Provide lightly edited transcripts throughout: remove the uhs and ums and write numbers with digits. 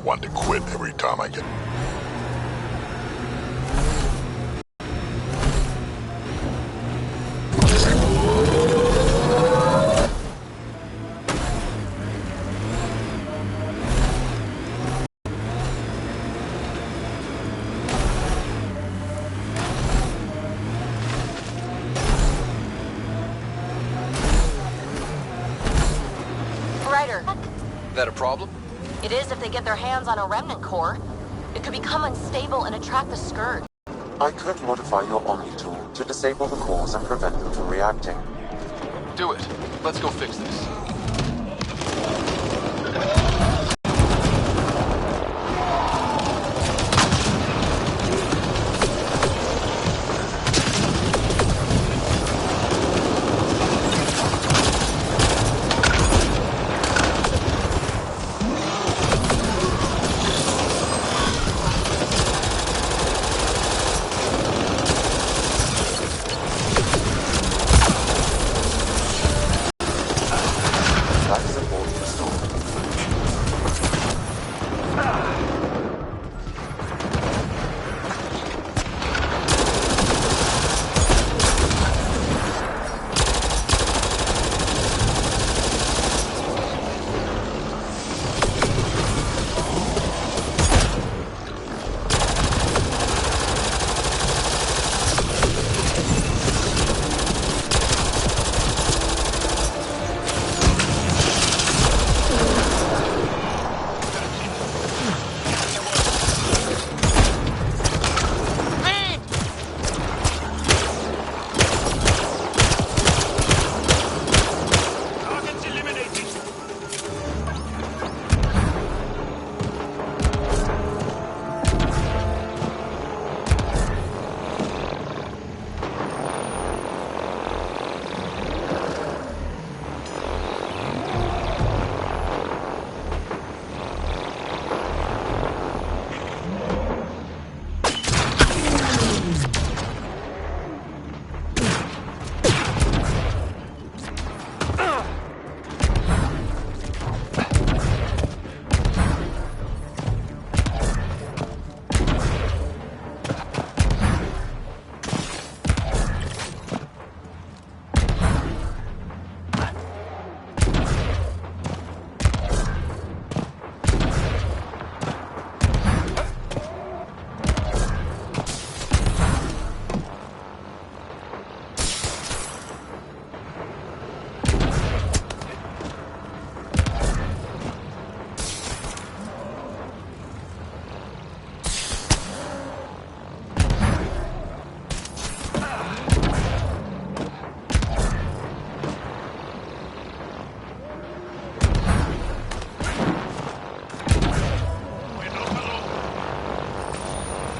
not one to quit every time I get... That a problem? It is if they get their hands on a remnant core. It could become unstable and attract the scourge. I could modify your Omni tool to disable the cores and prevent them from reacting. Do it. Let's go fix this.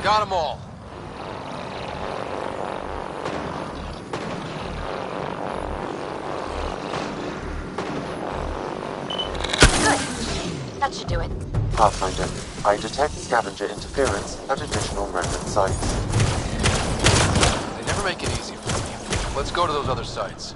Got them all. Good. That should do it. Pathfinder, I detect scavenger interference at additional remnant sites. They never make it easy for me. Let's go to those other sites.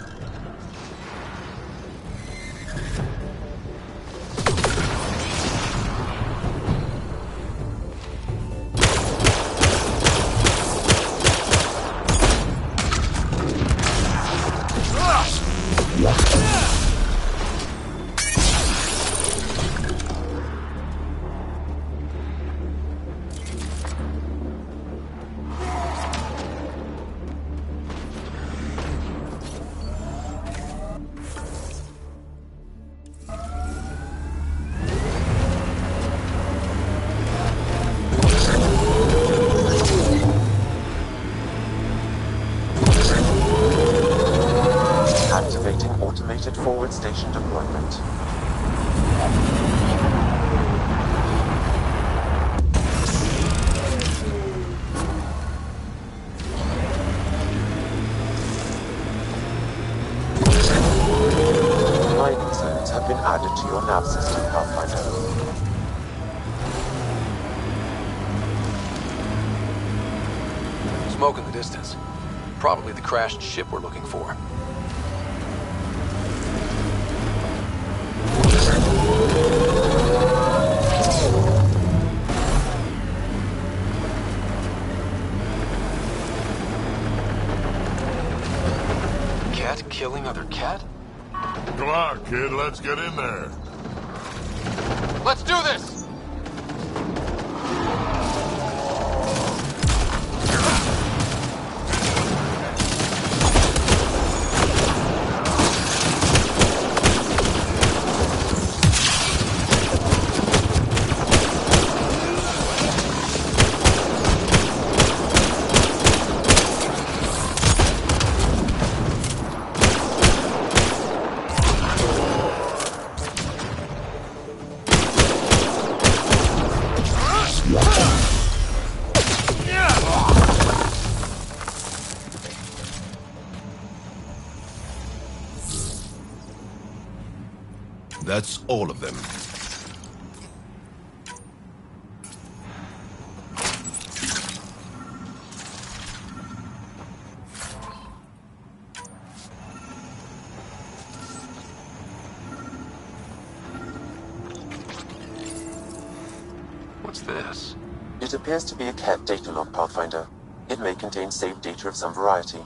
Forward station deployment. Mining zones have been added to your nav system, Pathfinder. Smoke in the distance. Probably the crashed ship we're looking for. cat? Come on, kid, let's get in there. Let's do this! That's all of them. What's this? It appears to be a cat data log, Pathfinder. It may contain saved data of some variety.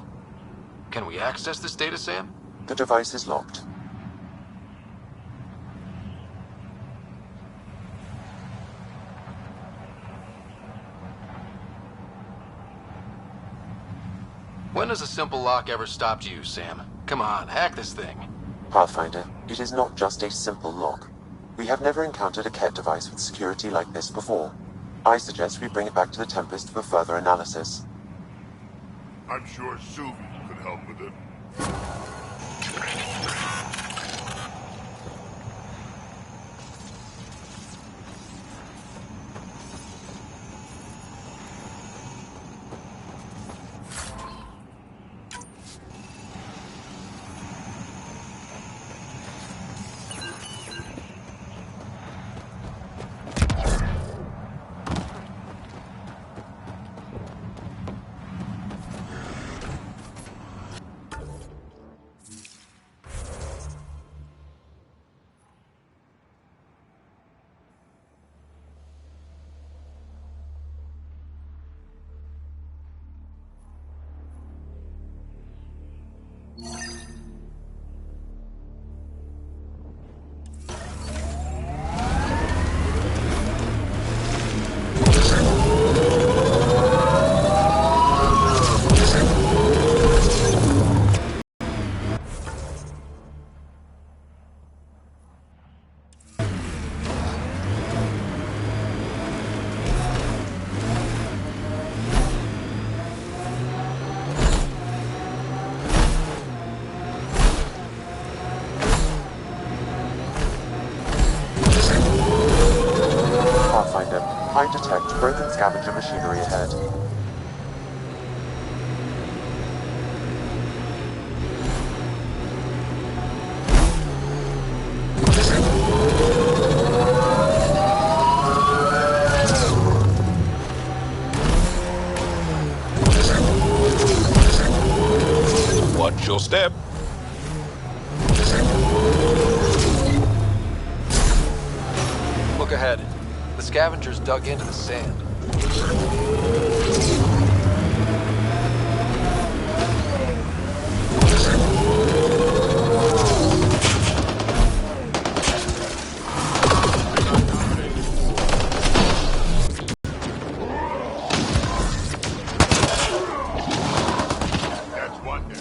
Can we access this data, Sam? The device is locked. When has a simple lock ever stopped you, Sam? Come on, hack this thing. Pathfinder, it is not just a simple lock. We have never encountered a cat device with security like this before. I suggest we bring it back to the Tempest for further analysis. I'm sure Suvi could help with it. I detect broken scavenger machinery ahead. Watch your step. Look ahead. The scavengers dug into the sand. That's one day.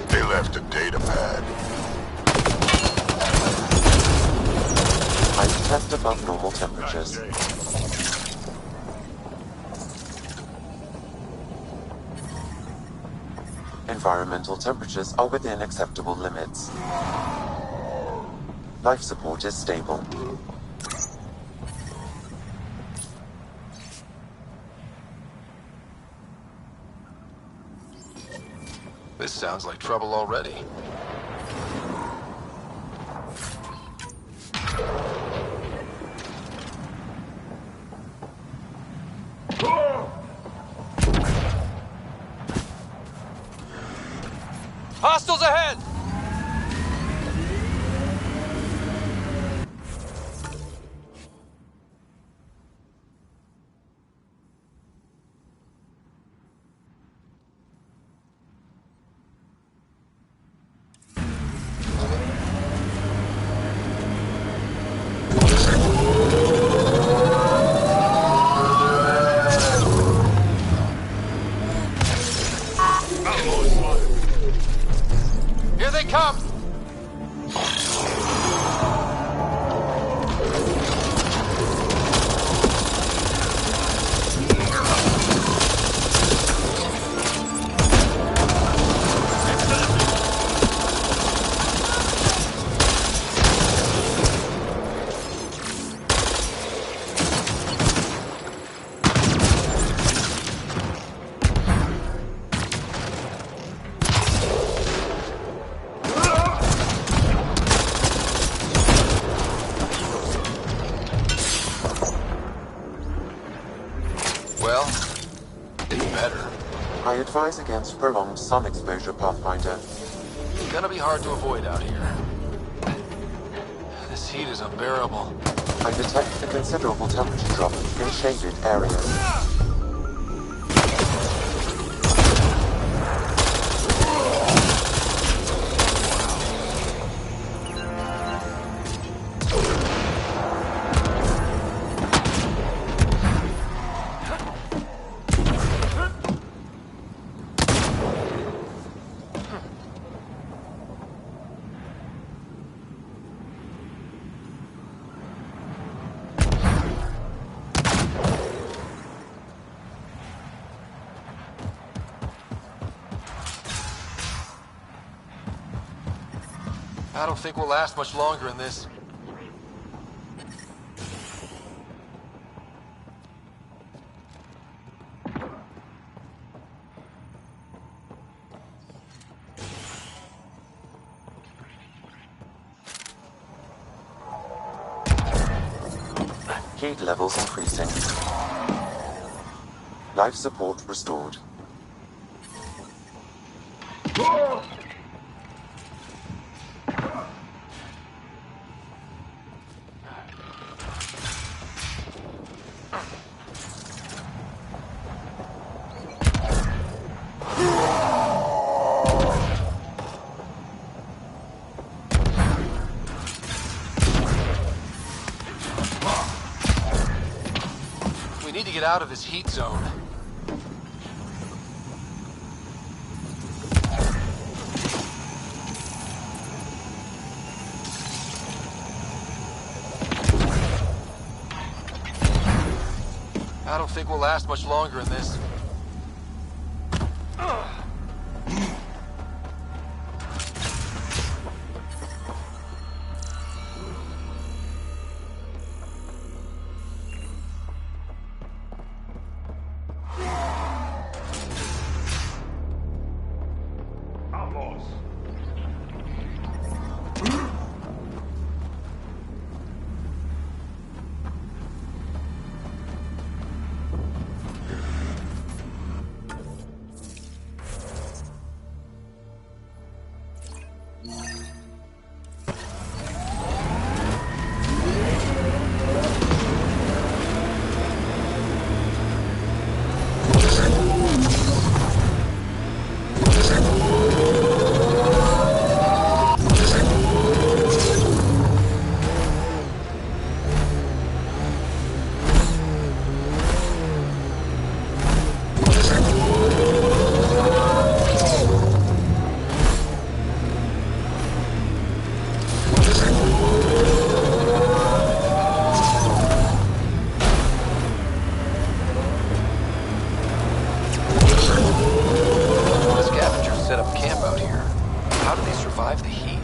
They left a data pad. I detect above normal temperatures. Environmental temperatures are within acceptable limits. Life support is stable. This sounds like trouble already. Hostiles ahead! Well, they better. I advise against prolonged sun exposure, Pathfinder. Gonna be hard to avoid out here. This heat is unbearable. I detect a considerable temperature drop in shaded areas. I don't think we'll last much longer in this. Heat levels increasing. Life support restored. We need to get out of this heat zone. I don't think we'll last much longer in this. Survive the heat.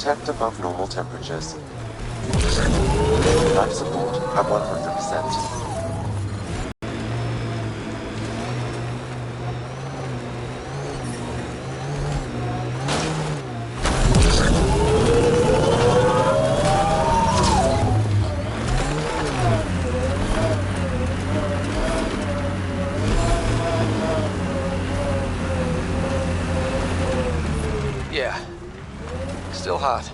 detect above normal temperatures. Life support at 100%. Yeah. Still hot.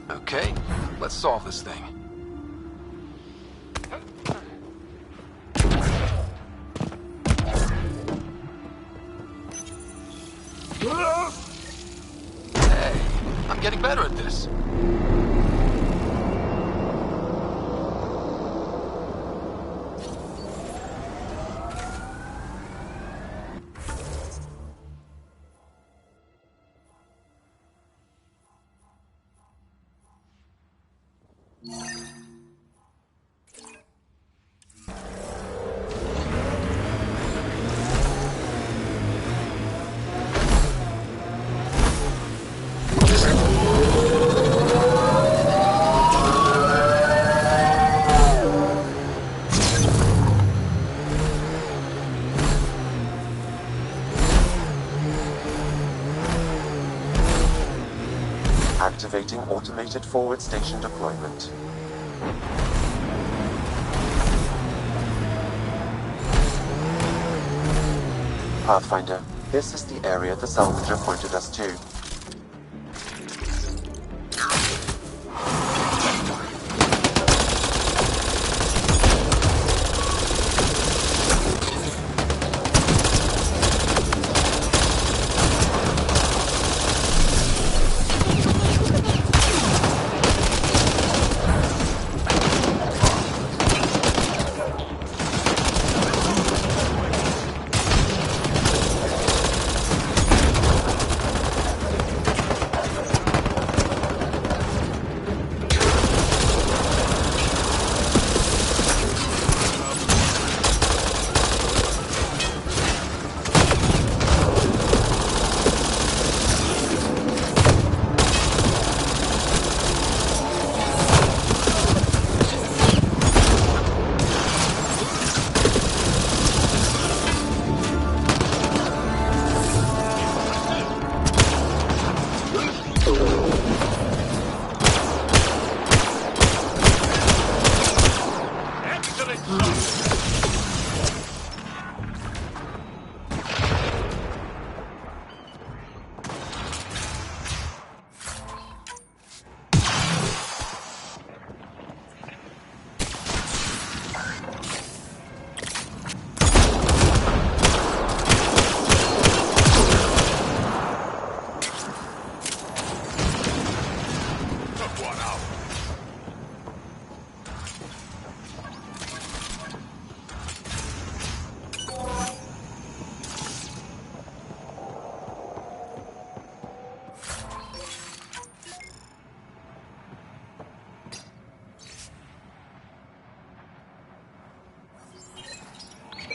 Okay, let's solve this thing. Hey, I'm getting better at this. Activating automated forward station deployment. Pathfinder, this is the area the salvager pointed us to.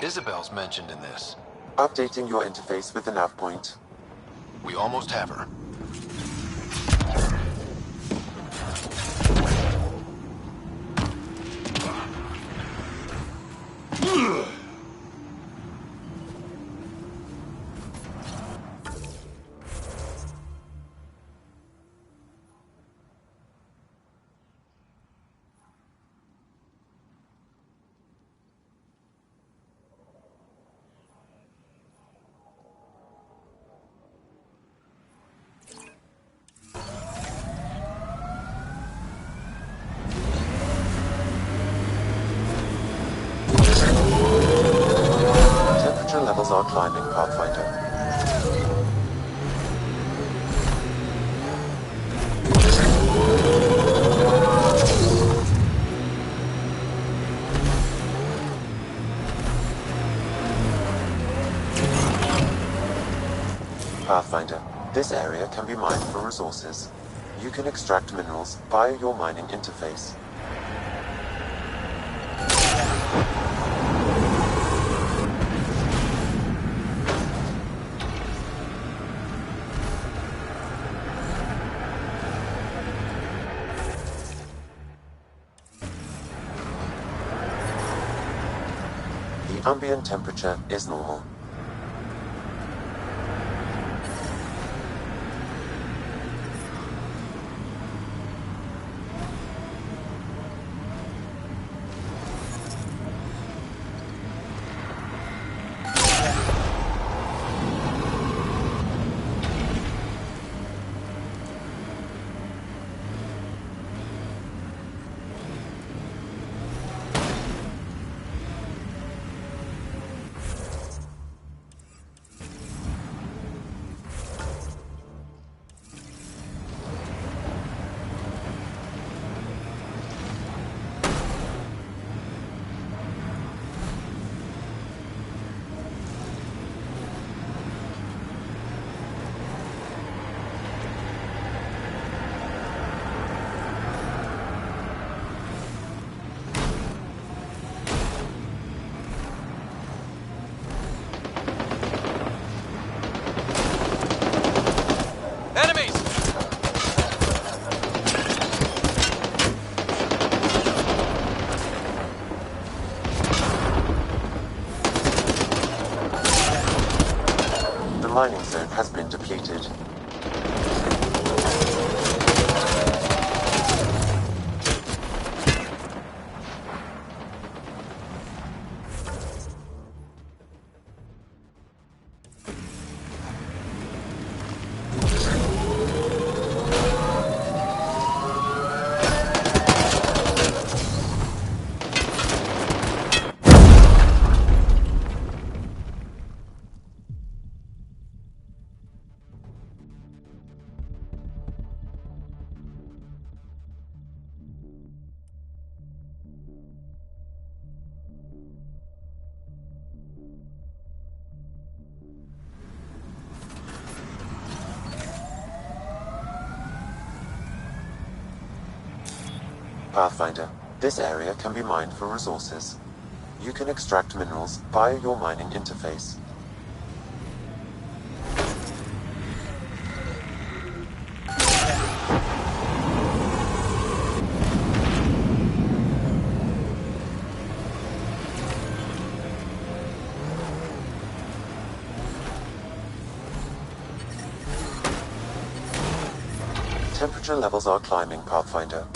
Isabel's mentioned in this. Updating your interface with the nav point. We almost have her. Levels are climbing, Pathfinder. Pathfinder, this area can be mined for resources. You can extract minerals via your mining interface. Ambient temperature is normal. The mining zone has been depleted. Pathfinder, this area can be mined for resources. You can extract minerals via your mining interface. Temperature levels are climbing, Pathfinder.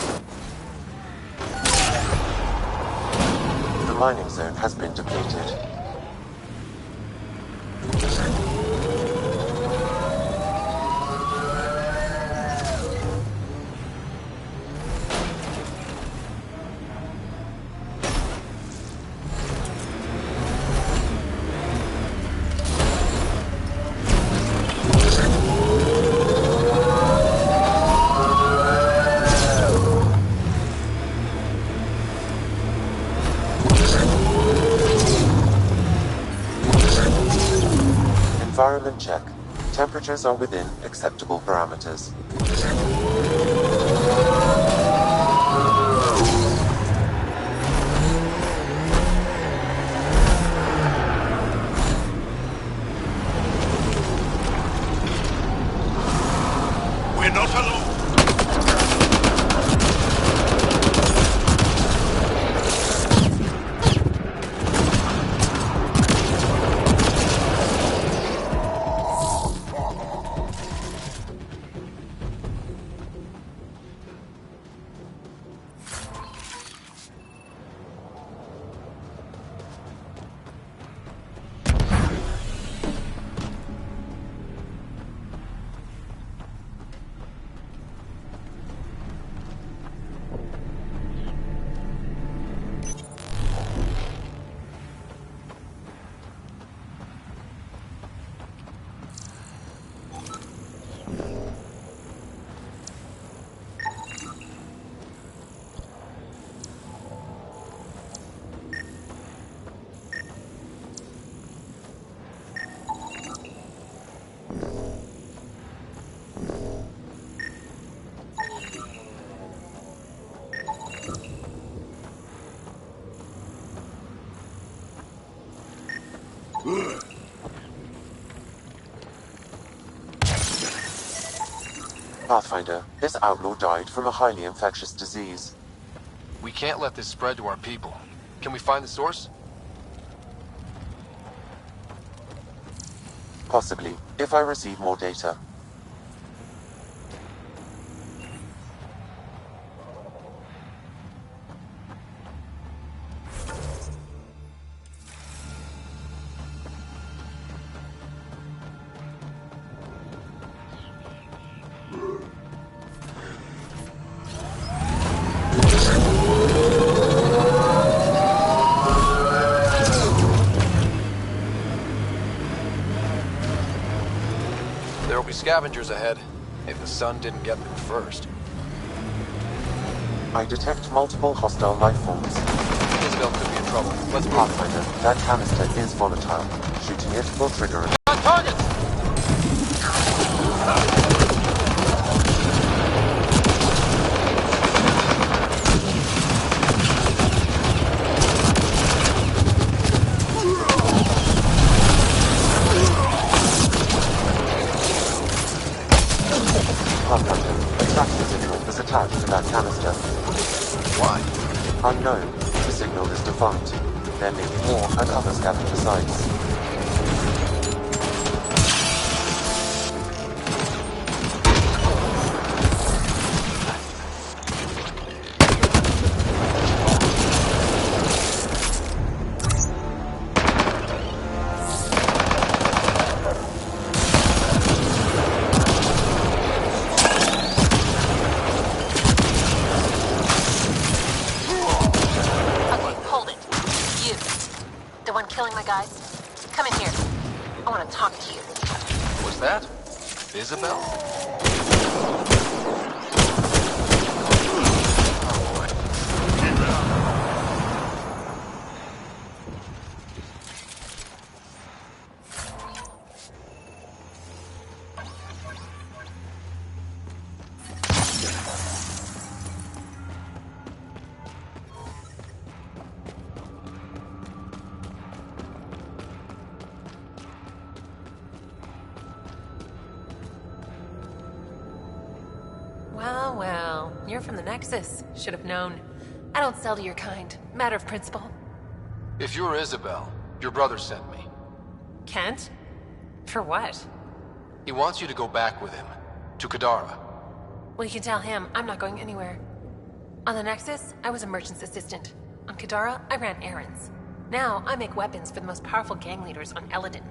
The mining zone has been depleted. Environment check. Temperatures are within acceptable parameters. Pathfinder, this outlaw died from a highly infectious disease. We can't let this spread to our people. Can we find the source? Possibly, if I receive more data. There'll be scavengers ahead, if the sun didn't get them first. I detect multiple hostile life forms. Isabel could be in trouble. Let's move. Pathfinder, that canister is volatile. Shooting it will trigger an... On target! Pathfinder, a tracking signal is attached to that canister. Why? Unknown. The signal is defunct. There may be more at other scavenger sites. Okay, hold it. You. The one killing my guys? Come in here. I want to talk to you. Was that Isabel? Oh boy. Well, well. You're from the Nexus. Should have known. I don't sell to your kind. Matter of principle. If you're Isabel, your brother sent me. Kent? For what? He wants you to go back with him. To Kadara. Well, you can tell him I'm not going anywhere. On the Nexus, I was a merchant's assistant. On Kadara, I ran errands. Now, I make weapons for the most powerful gang leaders on Eladin.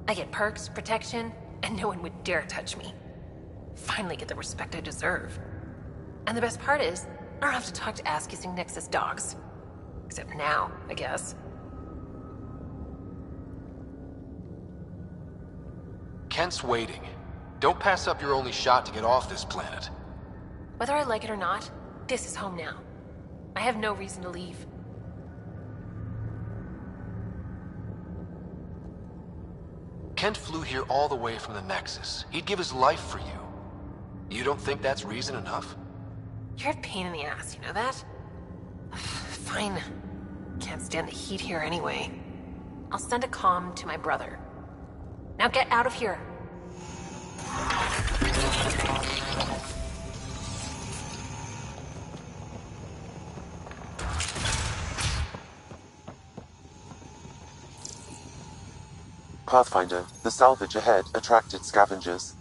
I get perks, protection, and no one would dare touch me. Finally get the respect I deserve. And the best part is, I don't have to talk to ass-kissing Nexus dogs. Except now, I guess. Kent's waiting. Don't pass up your only shot to get off this planet. Whether I like it or not, this is home now. I have no reason to leave. Kent flew here all the way from the Nexus. He'd give his life for you. You don't think that's reason enough? You're a pain in the ass, you know that? Fine. Can't stand the heat here anyway. I'll send a comm to my brother. Now get out of here. Pathfinder, the salvage ahead attracted scavengers.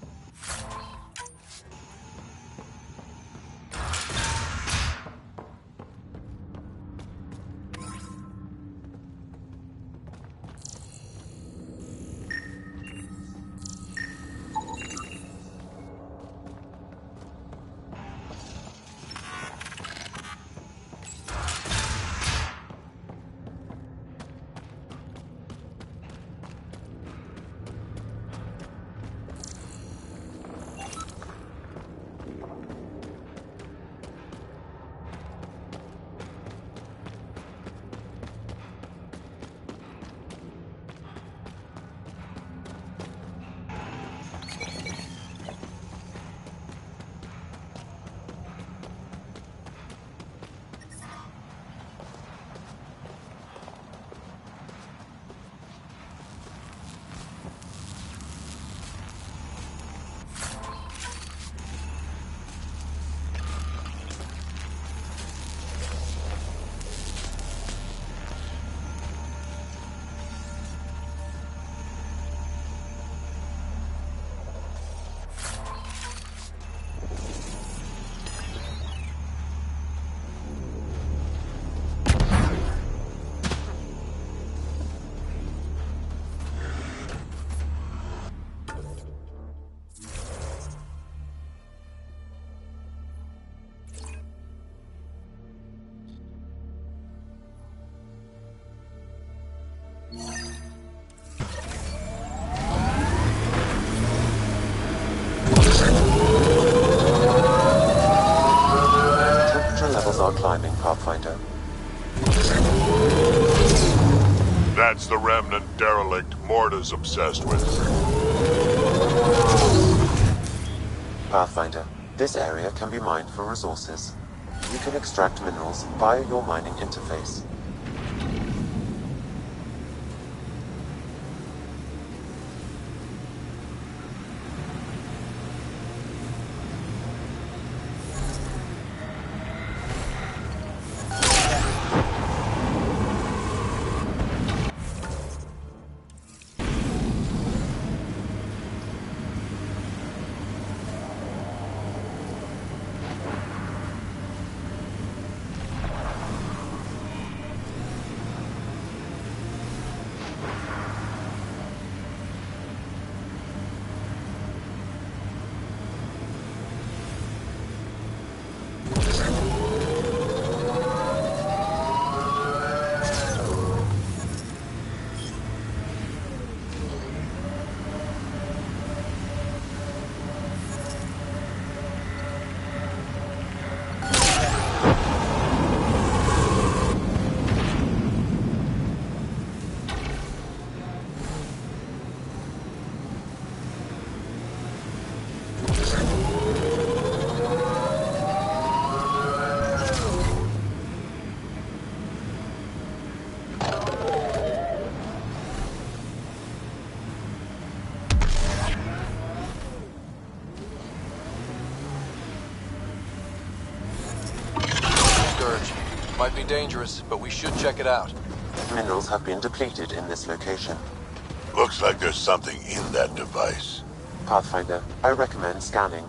Pathfinder. That's the remnant derelict Morta's obsessed with. Pathfinder, this area can be mined for resources. You can extract minerals via your mining interface. Might be dangerous, but we should check it out. Minerals have been depleted in this location. Looks like there's something in that device. Pathfinder, I recommend scanning.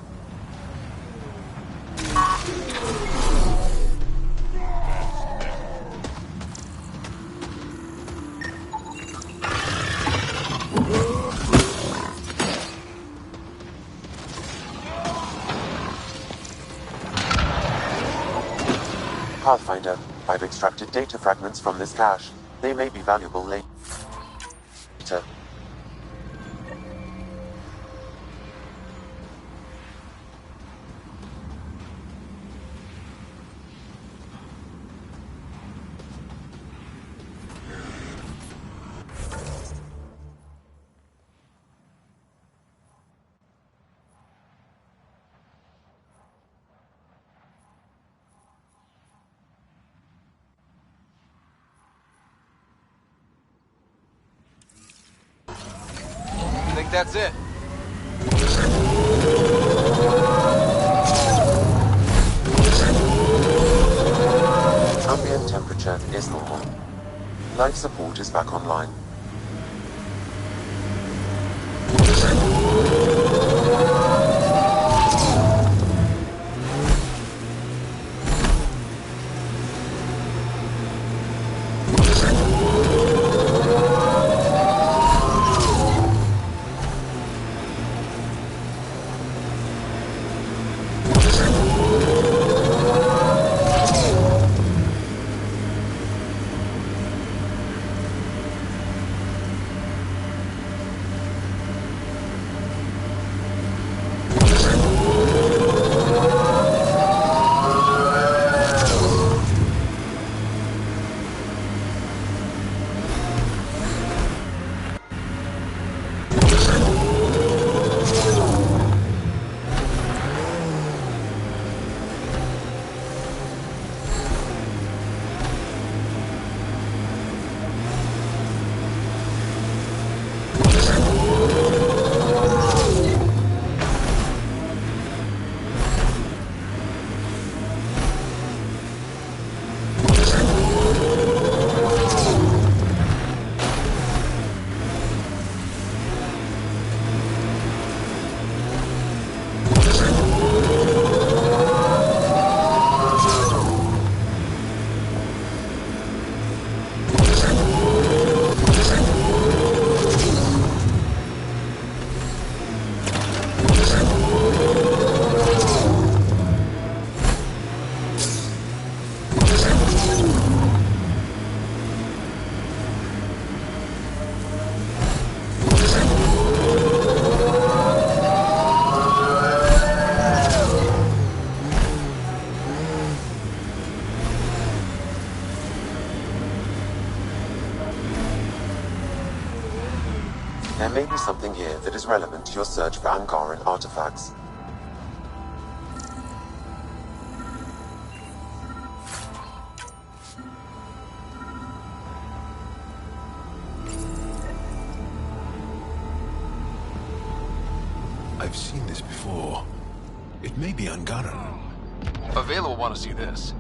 Pathfinder, I've extracted data fragments from this cache. They may be valuable later. I think that's it. Ambient temperature is normal. Life support is back online. There may be something here that is relevant to your search for Angaran artifacts. I've seen this before. It may be Angaran. Avela will want to see this.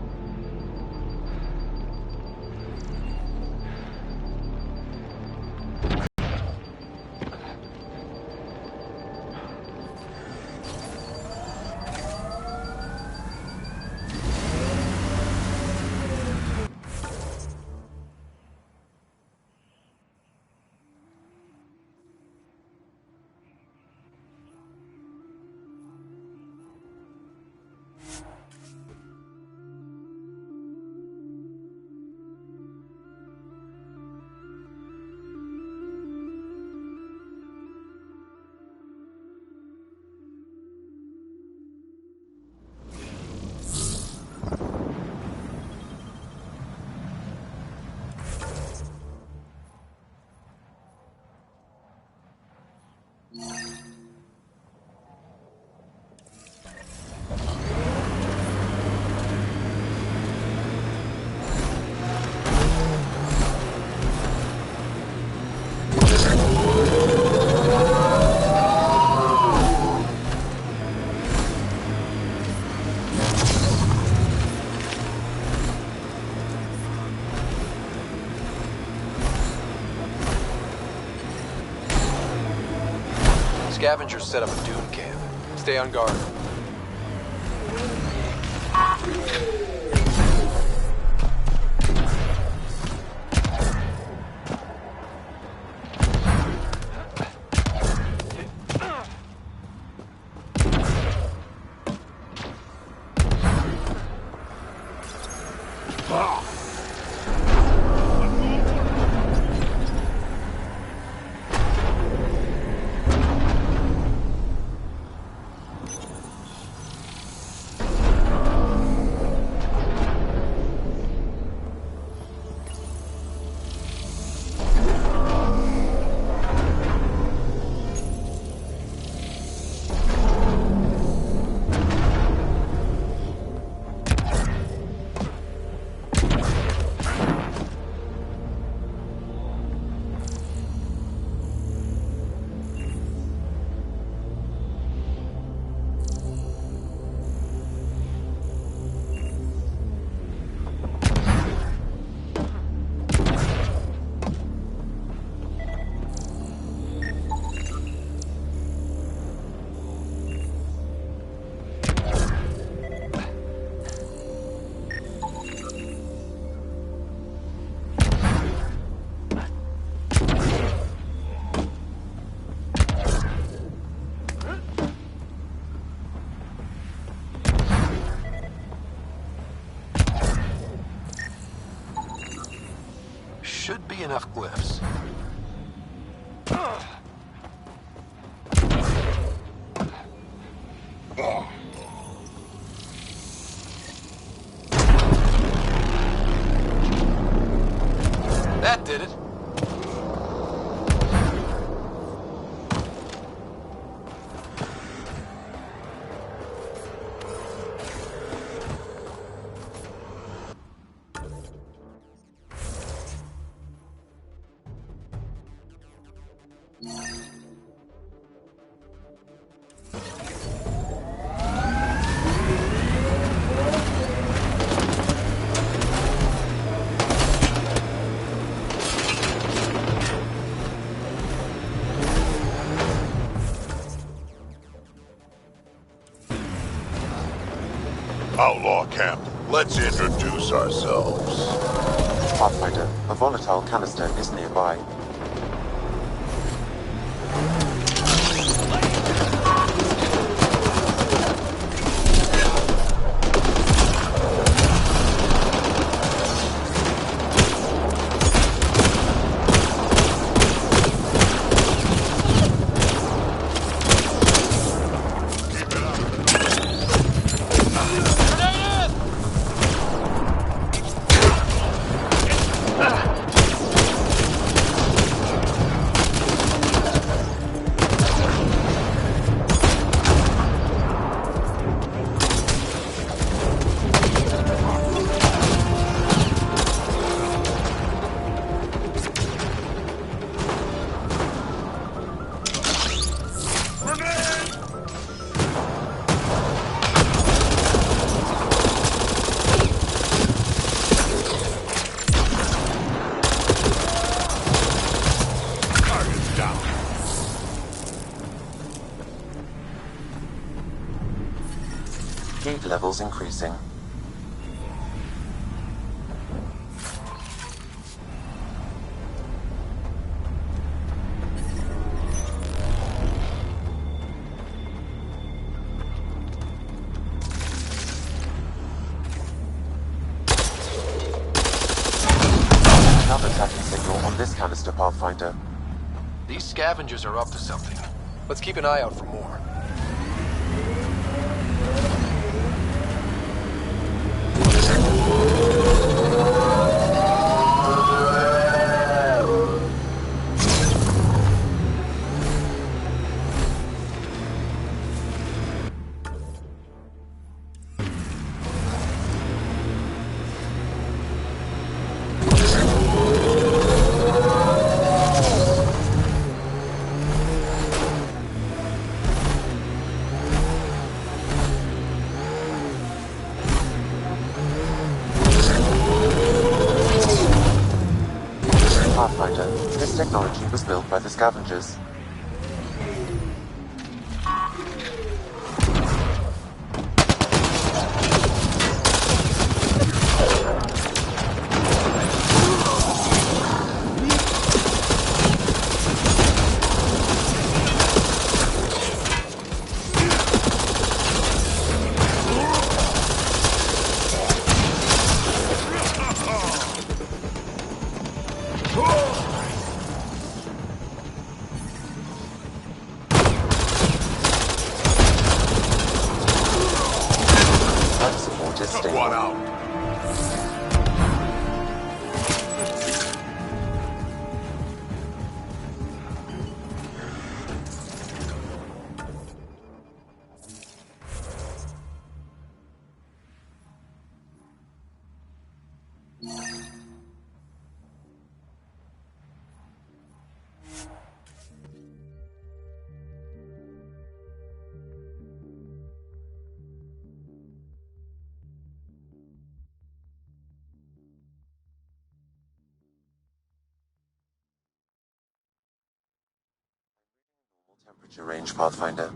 Scavengers set up a dune camp. Stay on guard. Should be enough glyphs. That did it. Outlaw camp. Let's introduce ourselves. Pathfinder, a volatile canister is nearby. levels increasing. Another tracking signal on this canister, Pathfinder. These scavengers are up to something. Let's keep an eye out for more. Pathfinder, this technology was built by the scavengers. Life support is stable. One out. Temperature range, Pathfinder.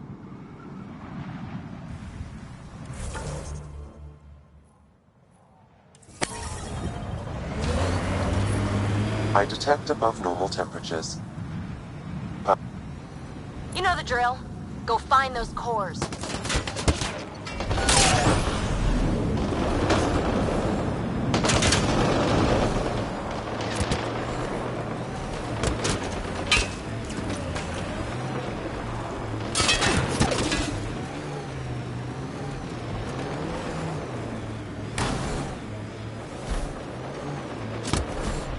I detect above normal temperatures. You know the drill. Go find those cores.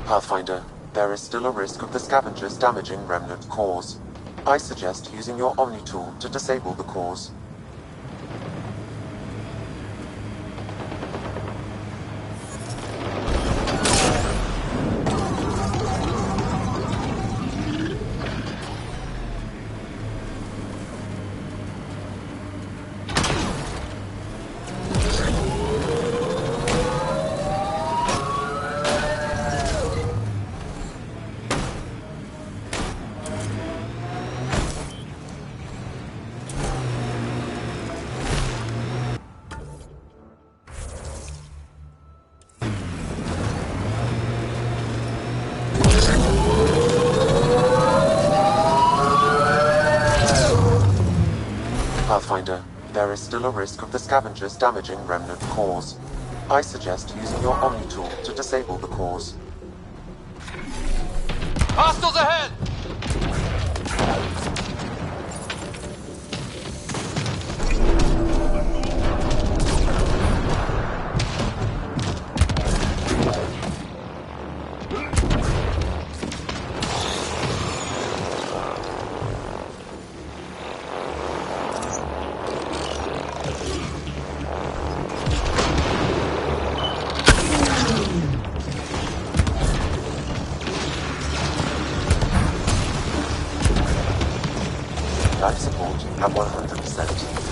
Pathfinder, there is still a risk of the scavengers damaging remnant cores. I suggest using your Omni tool to disable the cores. Pathfinder, there is still a risk of the scavengers damaging remnant cores. I suggest using your Omni tool to disable the cores. Hostiles ahead! Life support at 100%.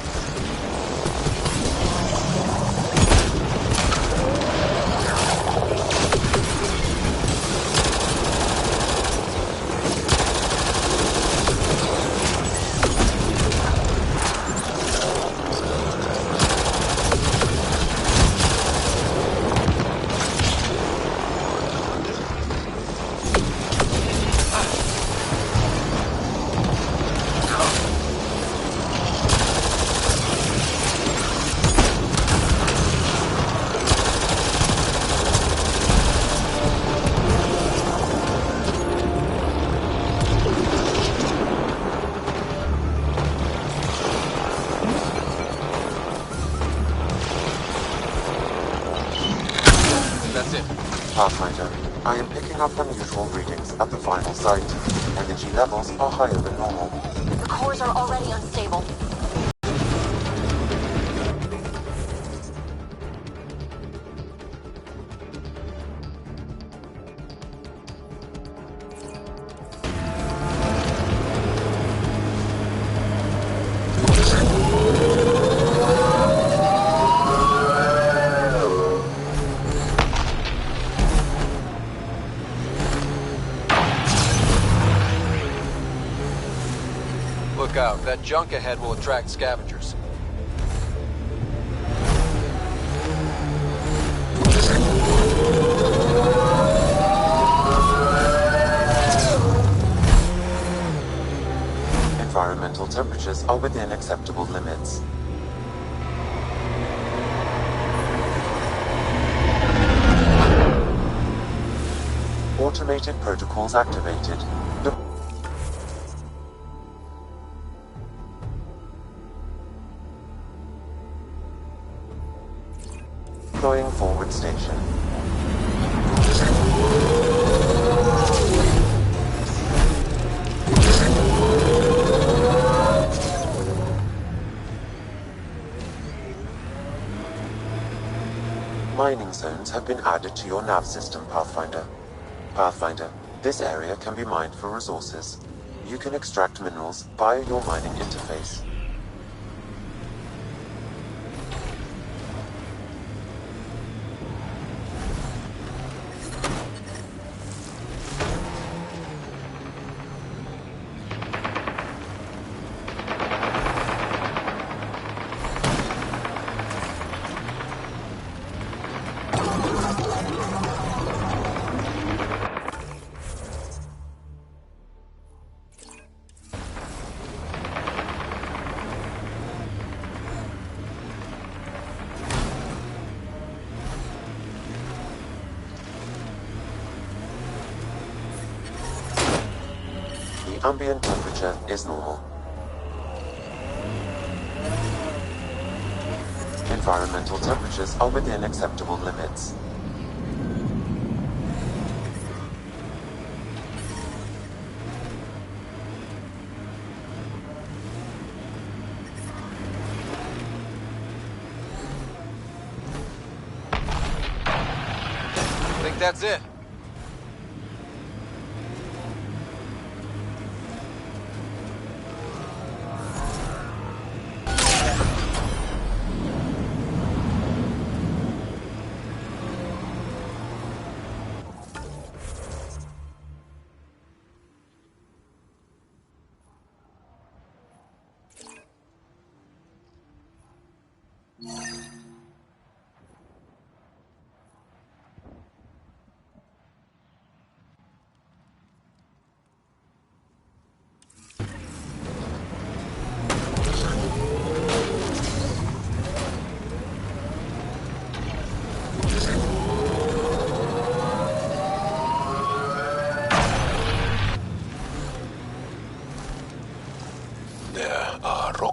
picking up unusual readings at the final site. Energy levels are higher than normal. The cores are already unstable. Look out. That junk ahead will attract scavengers. Environmental temperatures are within acceptable limits. Automated protocols activated. Deploying forward station. Mining zones have been added to your nav system, Pathfinder. Pathfinder, this area can be mined for resources. You can extract minerals via your mining interface. Ambient temperature is normal. Environmental temperatures are within acceptable limits. I think that's it.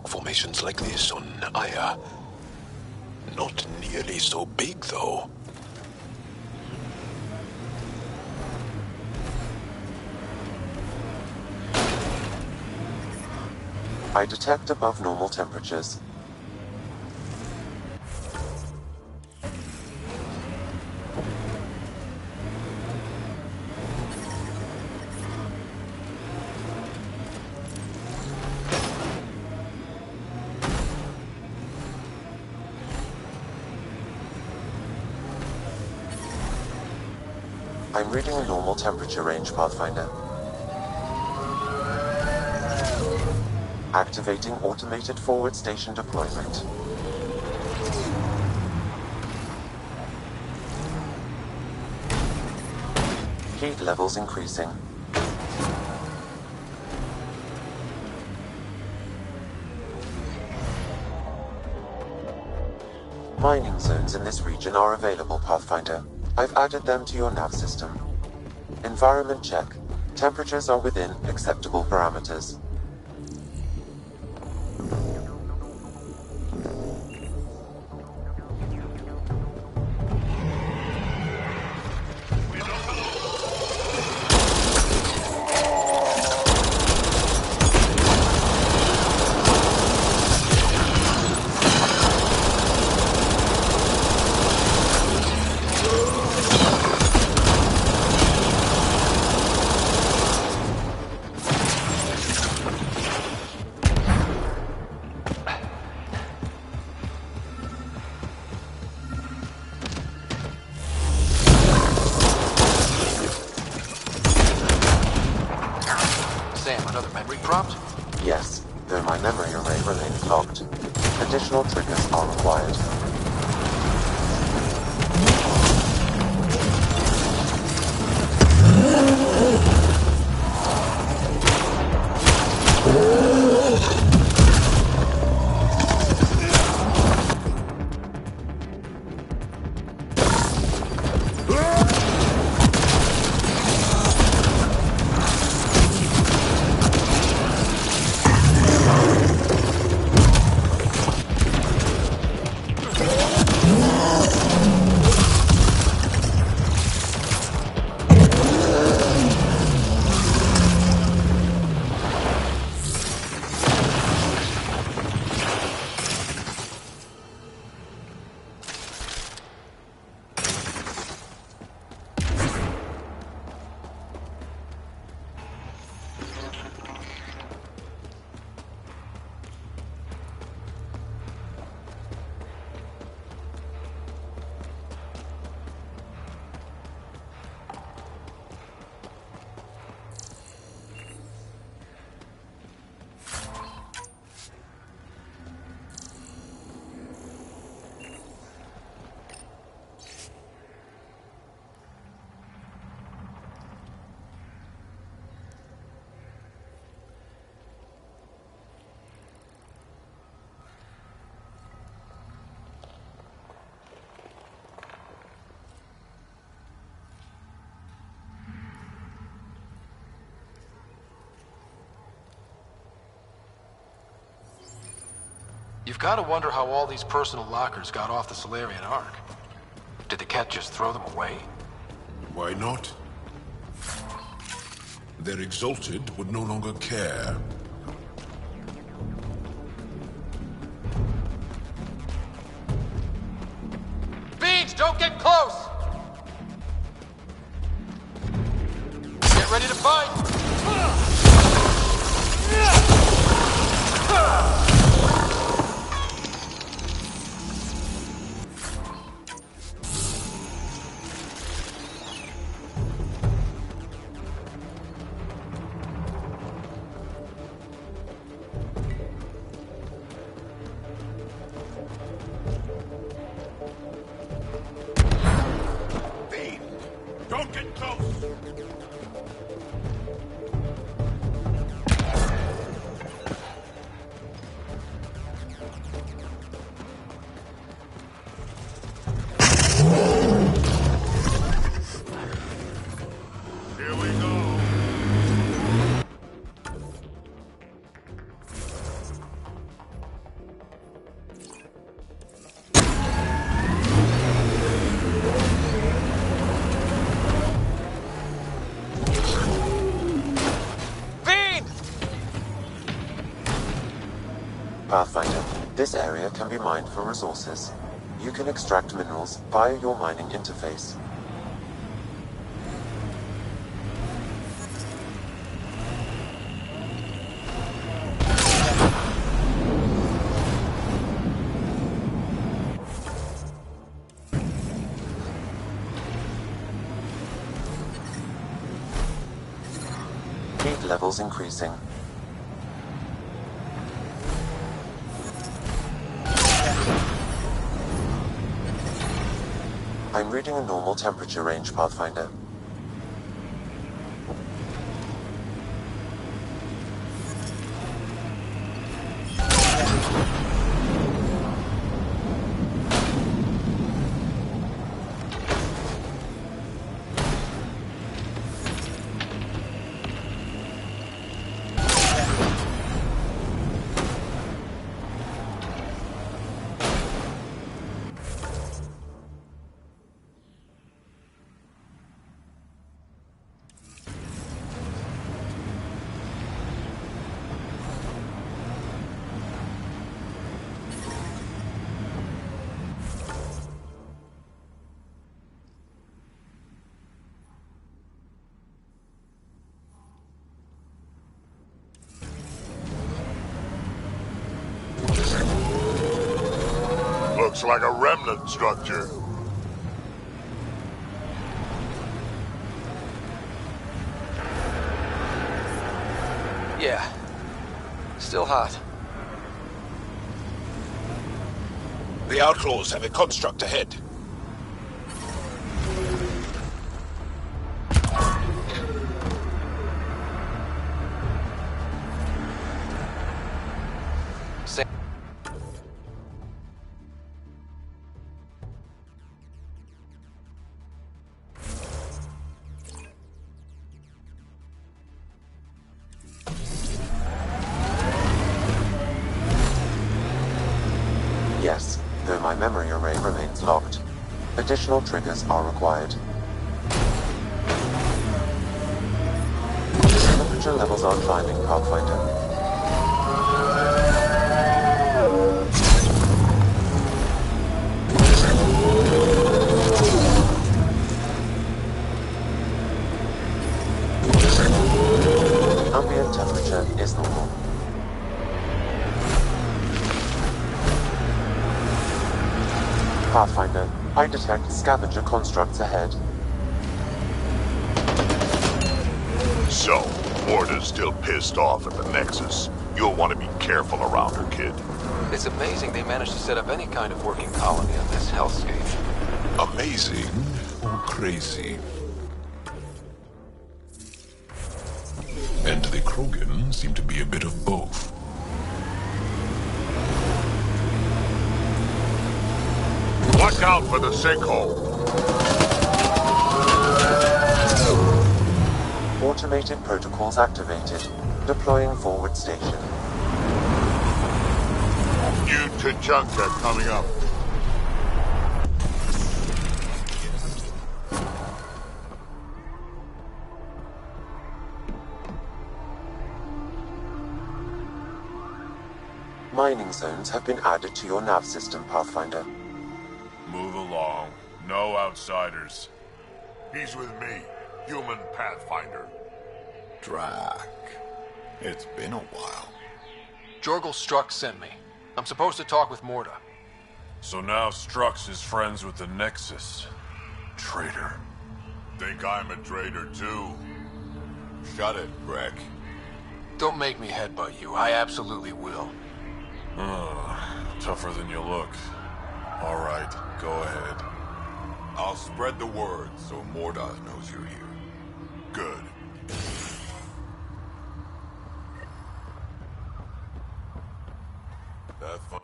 Formations like this on Aya. Not nearly so big, though. I detect above normal temperatures. I'm reading a normal temperature range, Pathfinder. Activating automated forward station deployment. Heat levels increasing. Mining zones in this region are available, Pathfinder. I've added them to your nav system. Environment check. Temperatures are within acceptable parameters. Sam, another memory dropped? Yes, though my memory array remains locked. Additional triggers are required. You've got to wonder how all these personal lockers got off the Solarian Ark. Did the Ket just throw them away? Why not? Their exalted would no longer care. Beans, don't get close! Get ready to fight! Don't get close! Here we go. Pathfinder, this area can be mined for resources. You can extract minerals via your mining interface. Heat levels increasing. I'm reading a normal temperature range, Pathfinder. Looks like a remnant structure. Yeah. Still hot. The Outlaws have a construct ahead. Yes, though my memory array remains locked. Additional triggers are required. Temperature levels are climbing, Pathfinder. Ambient temperature is normal. Pathfinder, I detect scavenger constructs ahead. So, Morta's still pissed off at the Nexus. You'll want to be careful around her, kid. It's amazing they managed to set up any kind of working colony on this hellscape. Amazing or crazy? And the Krogan seem to be a bit of both. Watch out for the sinkhole. Automated protocols activated. Deploying forward station. New Tachanka coming up. Mining zones have been added to your nav system, Pathfinder. Move along. No outsiders. He's with me, human Pathfinder. Drac. It's been a while. Jorgel Strux sent me. I'm supposed to talk with Morta. So now Strux is friends with the Nexus. Traitor. Think I'm a traitor too? Shut it, Breck. Don't make me headbutt you. I absolutely will. Tougher than you look. All right, go ahead. I'll spread the word so Morta knows you're here. Good. That's fun.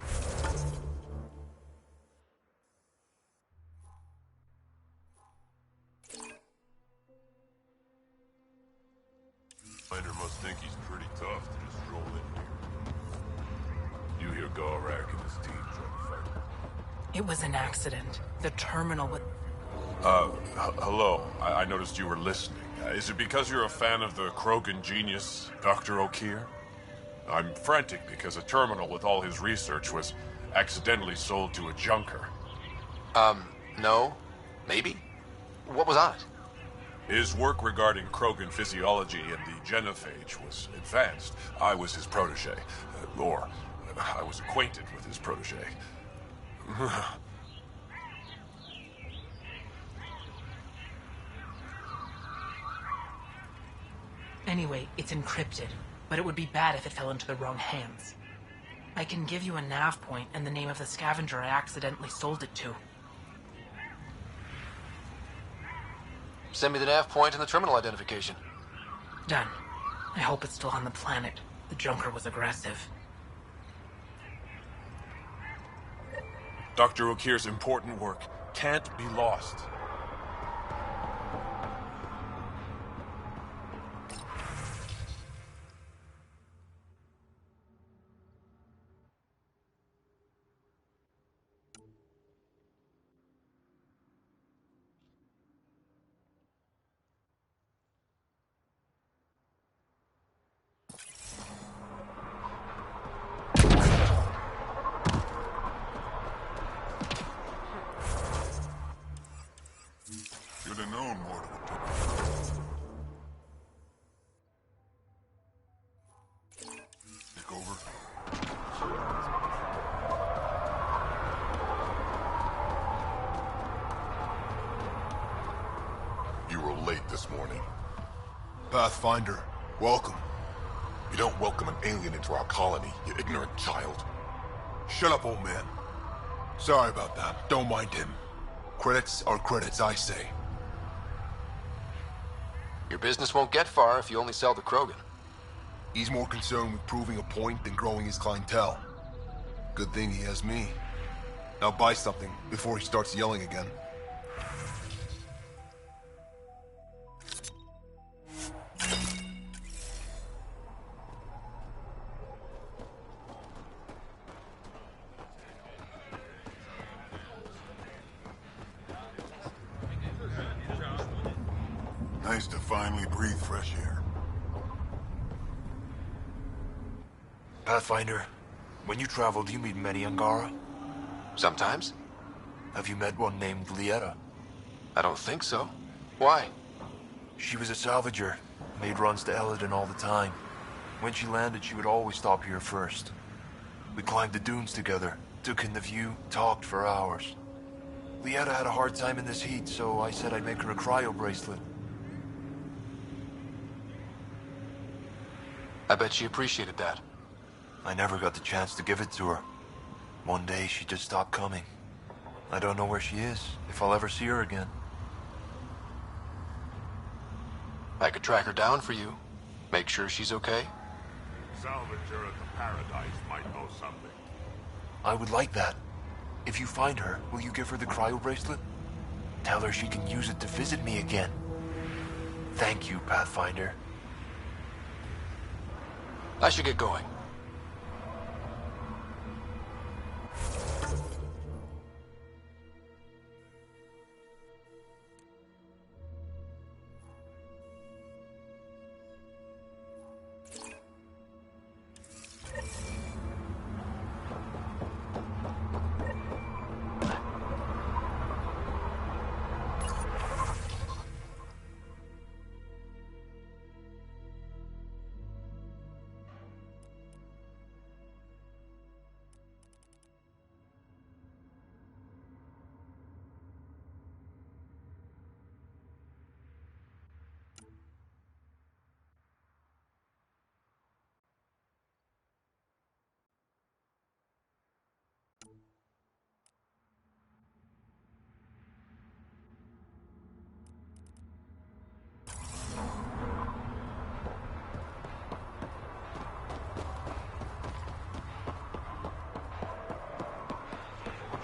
Finder must think he's pretty tough to just roll in here. You hear Gorak and his team trying to fight. It was an accident. The terminal would... Hello. I noticed you were listening. Is it because you're a fan of the Krogan genius, Dr. O'Keefe? I'm frantic because a terminal with all his research was accidentally sold to a junker. No? Maybe? What was on it? His work regarding Krogan physiology and the genophage was advanced. I was his protege. Or, I was acquainted with his protege. Anyway, it's encrypted, but it would be bad if it fell into the wrong hands. I can give you a nav point and the name of the scavenger I accidentally sold it to. Send me the nav point and the terminal identification. Done. I hope it's still on the planet. The junker was aggressive. Dr. O'Keefe's important work can't be lost. Should have known Morta would do it. Take over. You were late this morning. Pathfinder, welcome. You don't welcome an alien into our colony, you ignorant child. Shut up, old man. Sorry about that. Don't mind him. Credits are credits, I say. Your business won't get far if you only sell to Krogan. He's more concerned with proving a point than growing his clientele. Good thing he has me. Now buy something before he starts yelling again. Nice to finally breathe fresh air. Pathfinder, when you travel, do you meet many Angara? Sometimes. Have you met one named Lieta? I don't think so. Why? She was a salvager, made runs to Eladin all the time. When she landed, she would always stop here first. We climbed the dunes together, took in the view, talked for hours. Lieta had a hard time in this heat, so I said I'd make her a cryo bracelet. I bet she appreciated that. I never got the chance to give it to her. One day she just stopped coming. I don't know where she is, if I'll ever see her again. I could track her down for you. Make sure she's okay. Salvager at the Paradise might know something. I would like that. If you find her, will you give her the cryo bracelet? Tell her she can use it to visit me again. Thank you, Pathfinder. I should get going.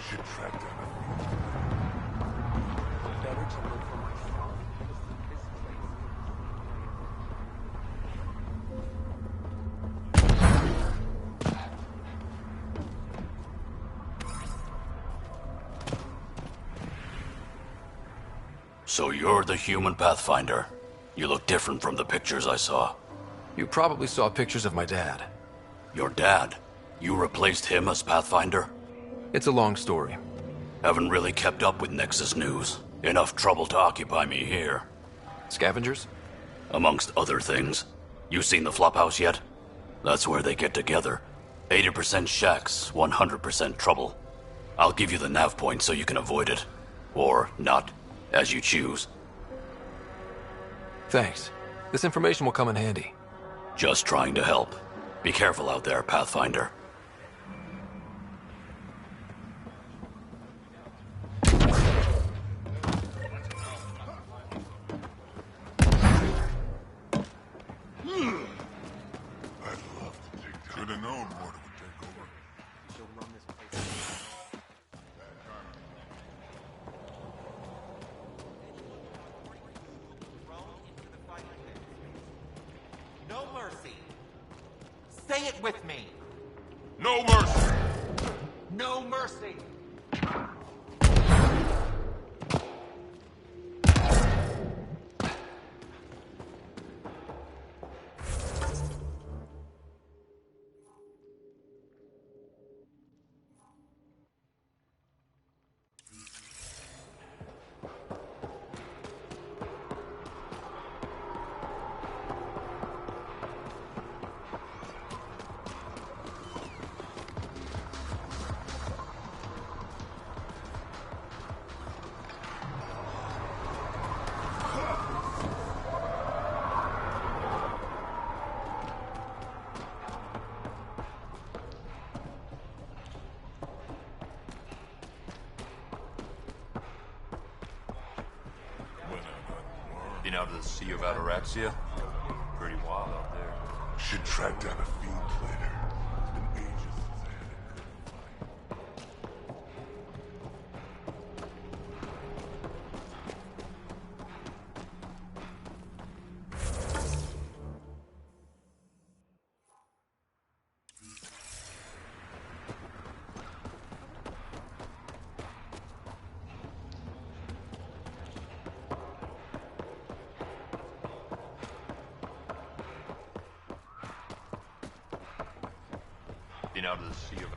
Should track down So you're the human Pathfinder. You look different from the pictures I saw. You probably saw pictures of my dad. Your dad? You replaced him as Pathfinder? It's a long story. Haven't really kept up with Nexus news. Enough trouble to occupy me here. Scavengers? Amongst other things. You seen the Flophouse yet? That's where they get together. 80% shacks, 100% trouble. I'll give you the nav point so you can avoid it. Or not, as you choose. Thanks. This information will come in handy. Just trying to help. Be careful out there, Pathfinder. Should have known Mortar would take over. No mercy. Say it with me. No mercy! No mercy. out of the Sea of Ataraxia? Pretty wild out there. Should track down a fiend later. It's been ages since I had a good fight. Been out of the Sea of...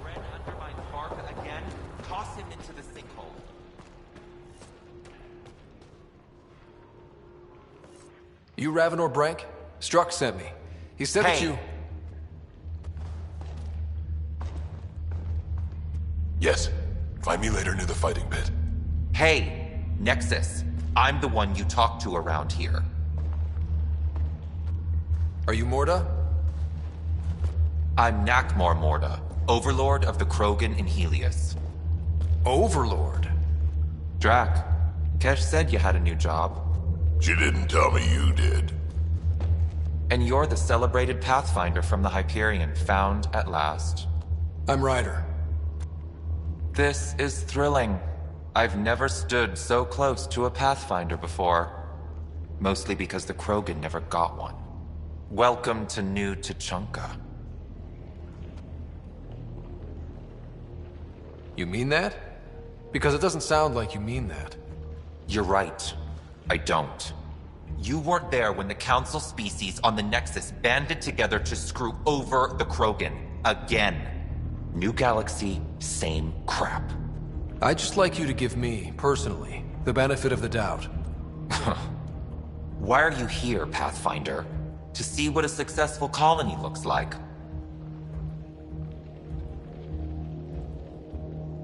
Ran under my car again. Toss him into the sinkhole. You Ravenor Brank? Struck sent me. He said that you... Yes. Find me later near the fighting pit. Hey, Nexus. I'm the one you talk to around here. Are you Morda? I'm Nakmor Morda, Overlord of the Krogan in Helios. Overlord? Drac, Kesh said you had a new job. She didn't tell me you did. And you're the celebrated Pathfinder from the Hyperion, found at last. I'm Ryder. This is thrilling. I've never stood so close to a Pathfinder before. Mostly because the Krogan never got one. Welcome to New Tuchanka. You mean that? Because it doesn't sound like you mean that. You're right. I don't. You weren't there when the Council species on the Nexus banded together to screw over the Krogan. Again. New galaxy, same crap. I'd just like you to give me, personally, the benefit of the doubt. Why are you here, Pathfinder? To see what a successful colony looks like.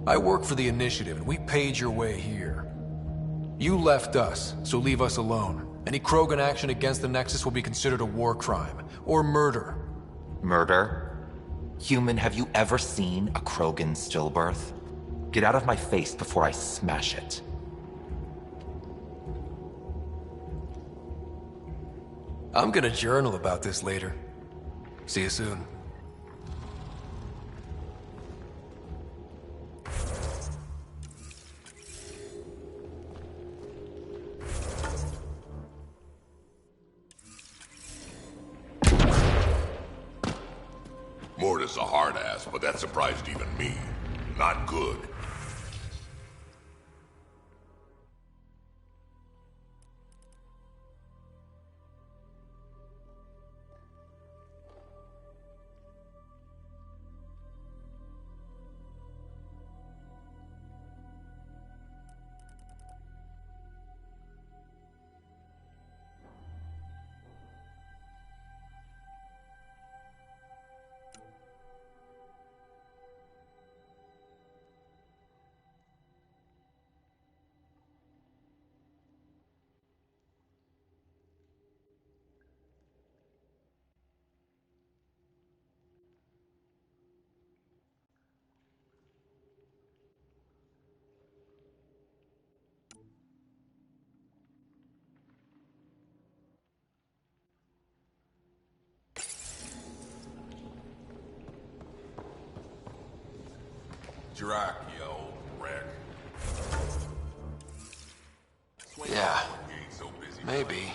I work for the Initiative, and we paid your way here. You left us, so leave us alone. Any Krogan action against the Nexus will be considered a war crime, or murder. Murder? Human, have you ever seen a Krogan stillbirth? Get out of my face before I smash it. I'm gonna journal about this later. See you soon. Morda's a hard ass, but that surprised even me. Not good. Drac, you old wreck. Yeah. Maybe.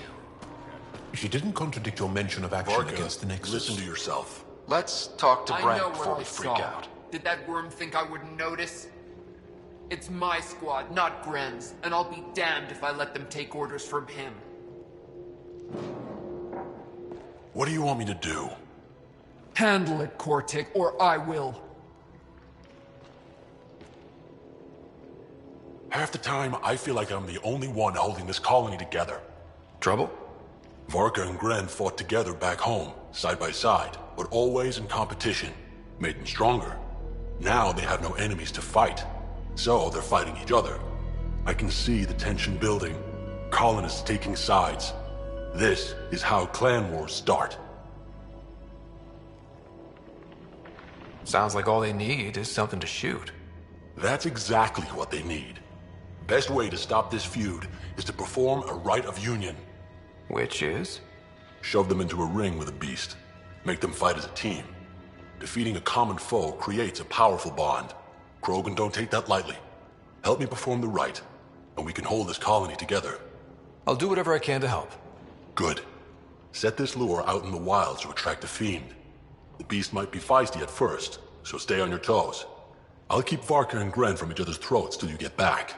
She didn't contradict your mention of action against the Nexus. Listen to yourself. Let's talk to I Brank know before what we I freak saw. out. Did that worm think I wouldn't notice? It's my squad, not Gren's, and I'll be damned if I let them take orders from him. What do you want me to do? Handle it, Kortik, or I will. Half the time, I feel like I'm the only one holding this colony together. Trouble? Varka and Gren fought together back home, side by side, but always in competition. Made them stronger. Now they have no enemies to fight, so they're fighting each other. I can see the tension building, colonists taking sides. This is how clan wars start. Sounds like all they need is something to shoot. That's exactly what they need. Best way to stop this feud is to perform a rite of union. Which is? Shove them into a ring with a beast. Make them fight as a team. Defeating a common foe creates a powerful bond. Krogan don't take that lightly. Help me perform the rite, and we can hold this colony together. I'll do whatever I can to help. Good. Set this lure out in the wilds to attract a fiend. The beast might be feisty at first, so stay on your toes. I'll keep Varka and Gren from each other's throats till you get back.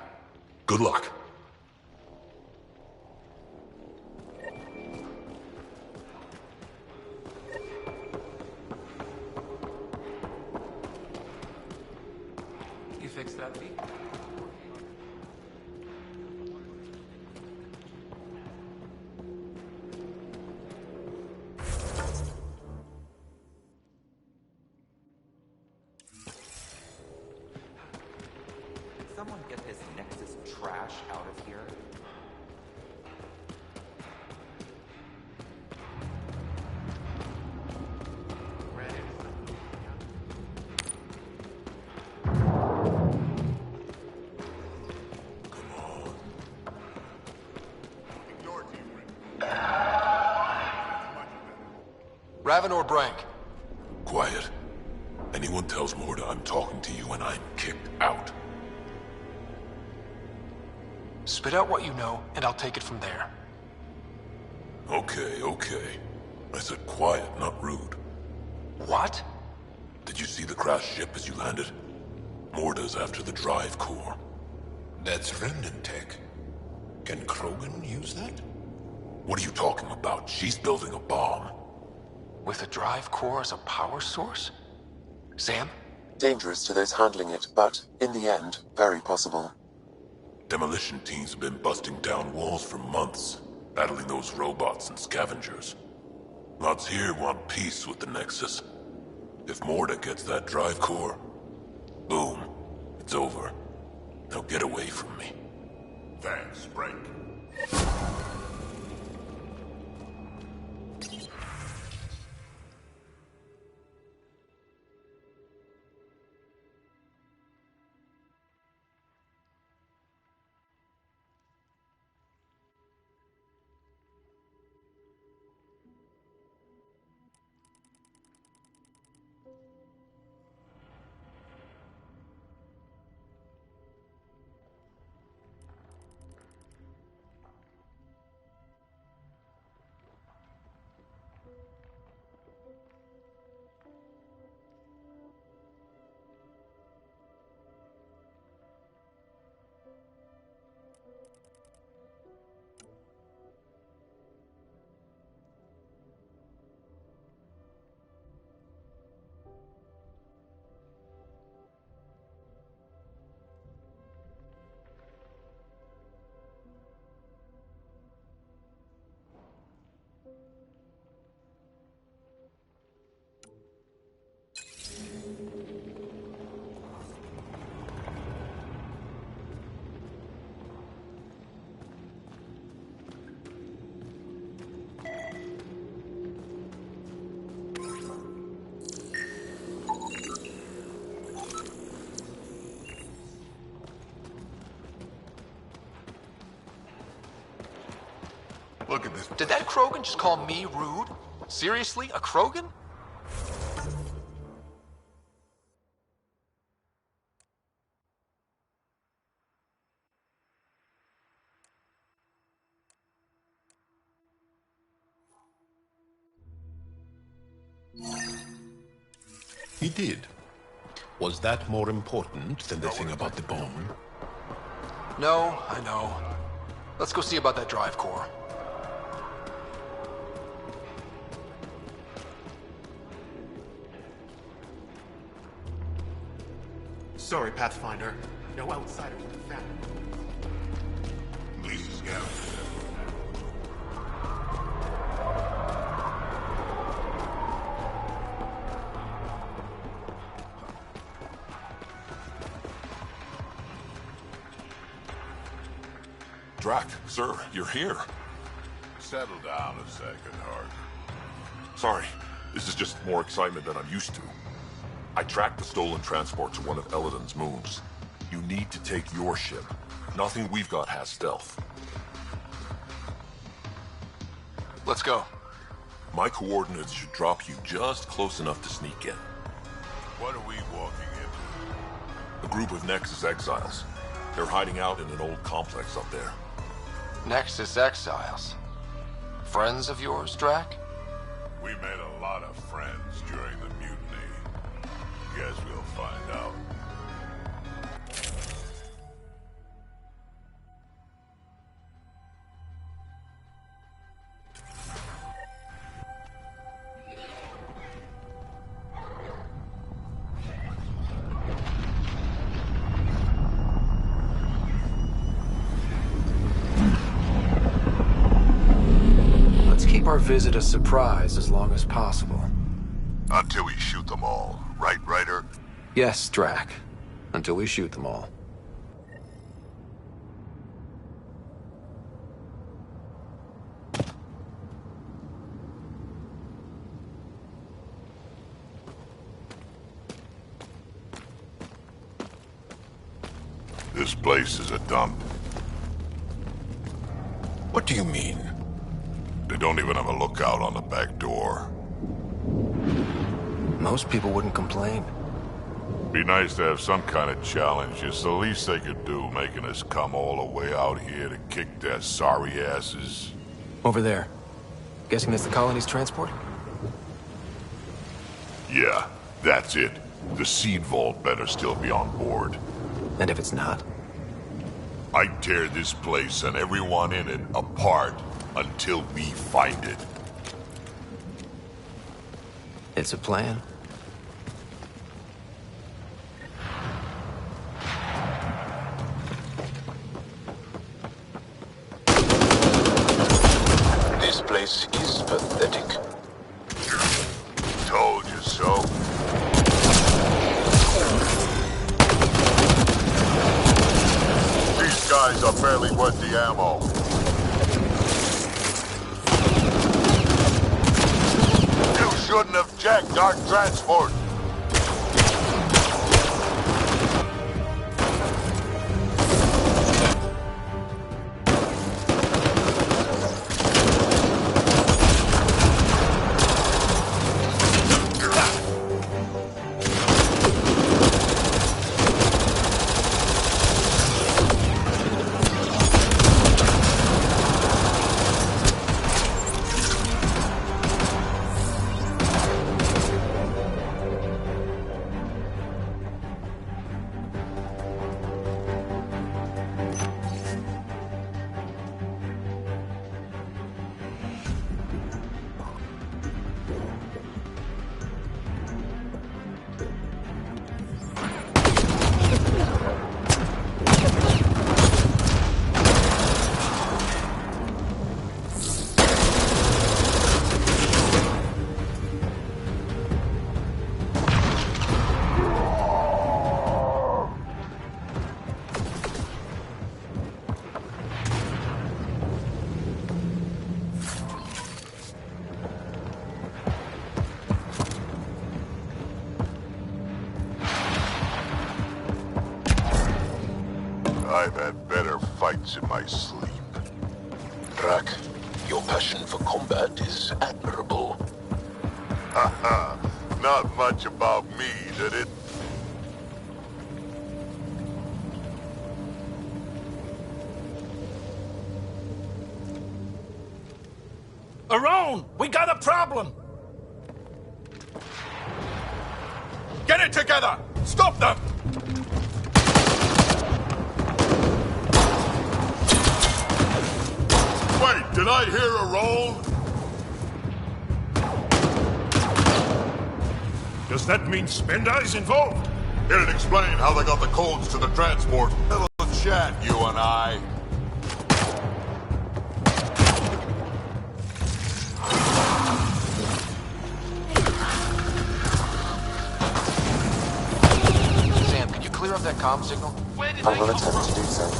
Good luck. You fixed that, Pete? Someone get this Nexus trash out of here. Raven or Brank? Quiet. Anyone tells Morda I'm talking to you and I'm kicked out. Spit out what you know, and I'll take it from there. Okay, okay. I said quiet, not rude. What? Did you see the crashed ship as you landed? Morda's after the drive core. That's remnant tech. Can Krogan use that? What are you talking about? She's building a bomb. With a drive core as a power source? Sam? Dangerous to those handling it, but, in the end, very possible. Demolition teams have been busting down walls for months, battling those robots and scavengers. Lots here want peace with the Nexus. If Morda gets that drive core, boom, it's over. Now get away from me. Thanks, Frank. Look at this. Did that Krogan just call me rude? Seriously? A Krogan? He did. Was that more important than the thing about the bomb? No, I know. Let's go see about that drive core. Sorry, Pathfinder. No outsiders in the family. Lisa Scout. Drac, sir, you're here. Settle down a second, Hart. Sorry, this is just more excitement than I'm used to. I tracked the stolen transport to one of Eladin's moons. You need to take your ship. Nothing we've got has stealth. Let's go. My coordinates should drop you just close enough to sneak in. What are we walking into? A group of Nexus exiles. They're hiding out in an old complex up there. Nexus exiles. Friends of yours, Drac? We made a lot of friends during the mutiny. Guess we'll find out. Keep our visit a surprise as long as possible. Until we shoot them all. Right, Ryder? Yes, Drac. Until we shoot them all. This place is a dump. What do you mean? They don't even have a lookout on the back door. Most people wouldn't complain. Be nice to have some kind of challenge. It's the least they could do, making us come all the way out here to kick their sorry asses. Over there. Guessing that's the colony's transport? Yeah, that's it. The seed vault better still be on board. And if it's not? I'd tear this place and everyone in it apart until we find it. It's a plan. This place is pathetic. Told you so. These guys are barely worth the ammo. Shouldn't have jacked our transport. I've had better fights in my sleep. Drac, your passion for combat is admirable. Haha, not much about me, did it? Around! We got a problem! Get it together! Stop them! Wait, did I hear a roll? Does that mean Spender is involved? It'd explain how they got the codes to the transport. Little chat, you and I. Sam, can you clear up that comm signal? I will attempt to do so.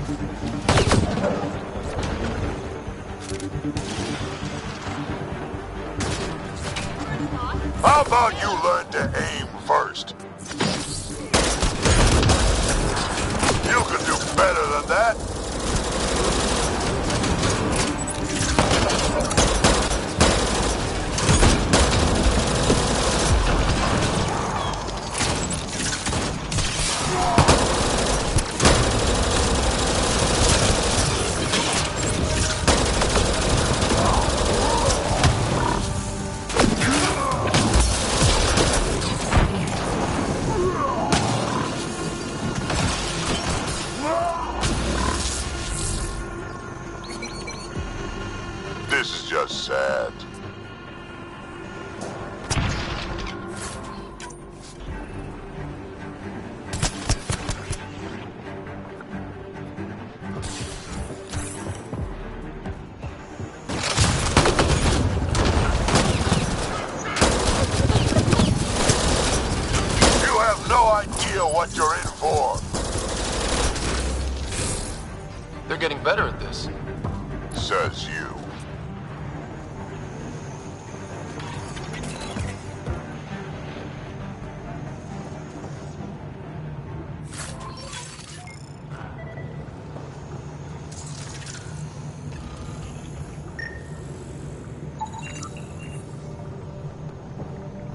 How about you learn to aim first? You can do better than that. This is just sad. You have no idea what you're in for. They're getting better at this. Says you.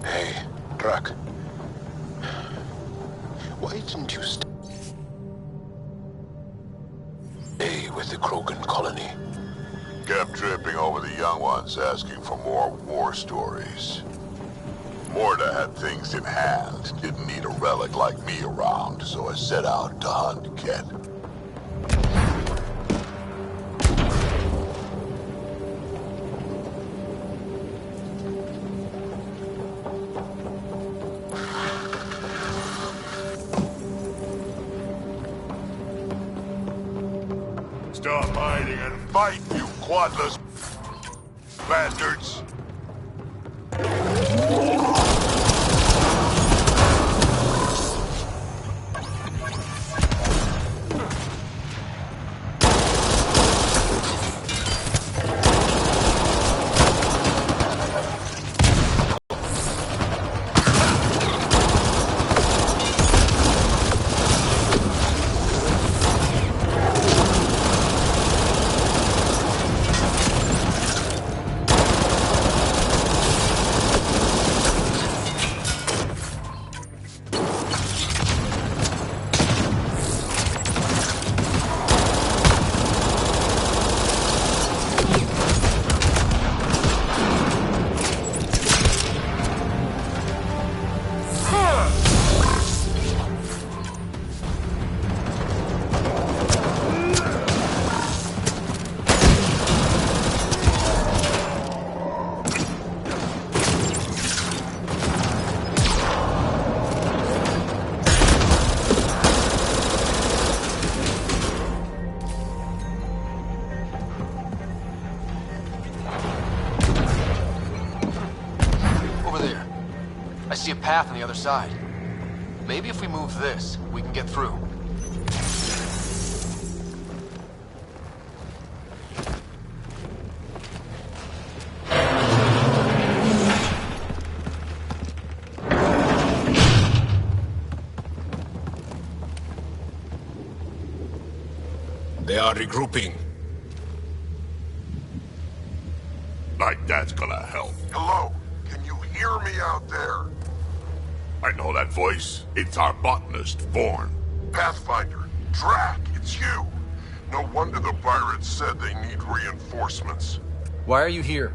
Hey, Drac. Why didn't you stay with the Krogan colony? Kept tripping over the young ones, asking for more war stories. Morta had things in hand, didn't need a relic like me around, so I set out to hunt Ket. Stop hiding and fight, you quadless bastards! I see a path on the other side. Maybe if we move this, we can get through. They are regrouping. Like that's gonna help. Hello? Can you hear me out there? I know that voice. It's our botanist, Vorn. Pathfinder, Drac, it's you. No wonder the pirates said they need reinforcements. Why are you here?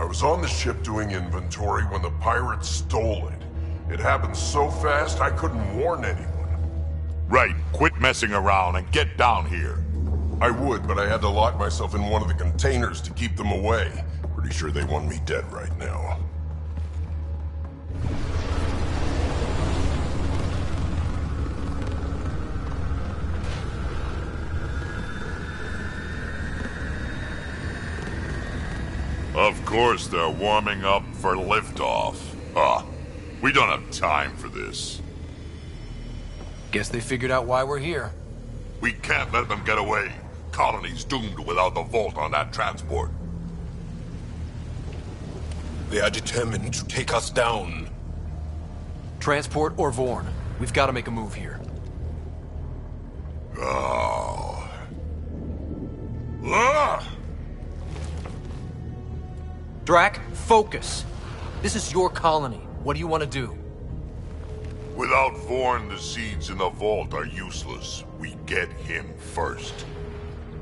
I was on the ship doing inventory when the pirates stole it. It happened so fast I couldn't warn anyone. Right, quit messing around and get down here. I would, but I had to lock myself in one of the containers to keep them away. Pretty sure they want me dead right now. Of course they're warming up for liftoff. We don't have time for this. Guess they figured out why we're here. We can't let them get away. Colony's doomed without the vault on that transport. They are determined to take us down. Transport or Vorn, we've got to make a move here. Oh. Ah! Drac, focus. This is your colony. What do you want to do? Without Vorn, the seeds in the vault are useless. We get him first.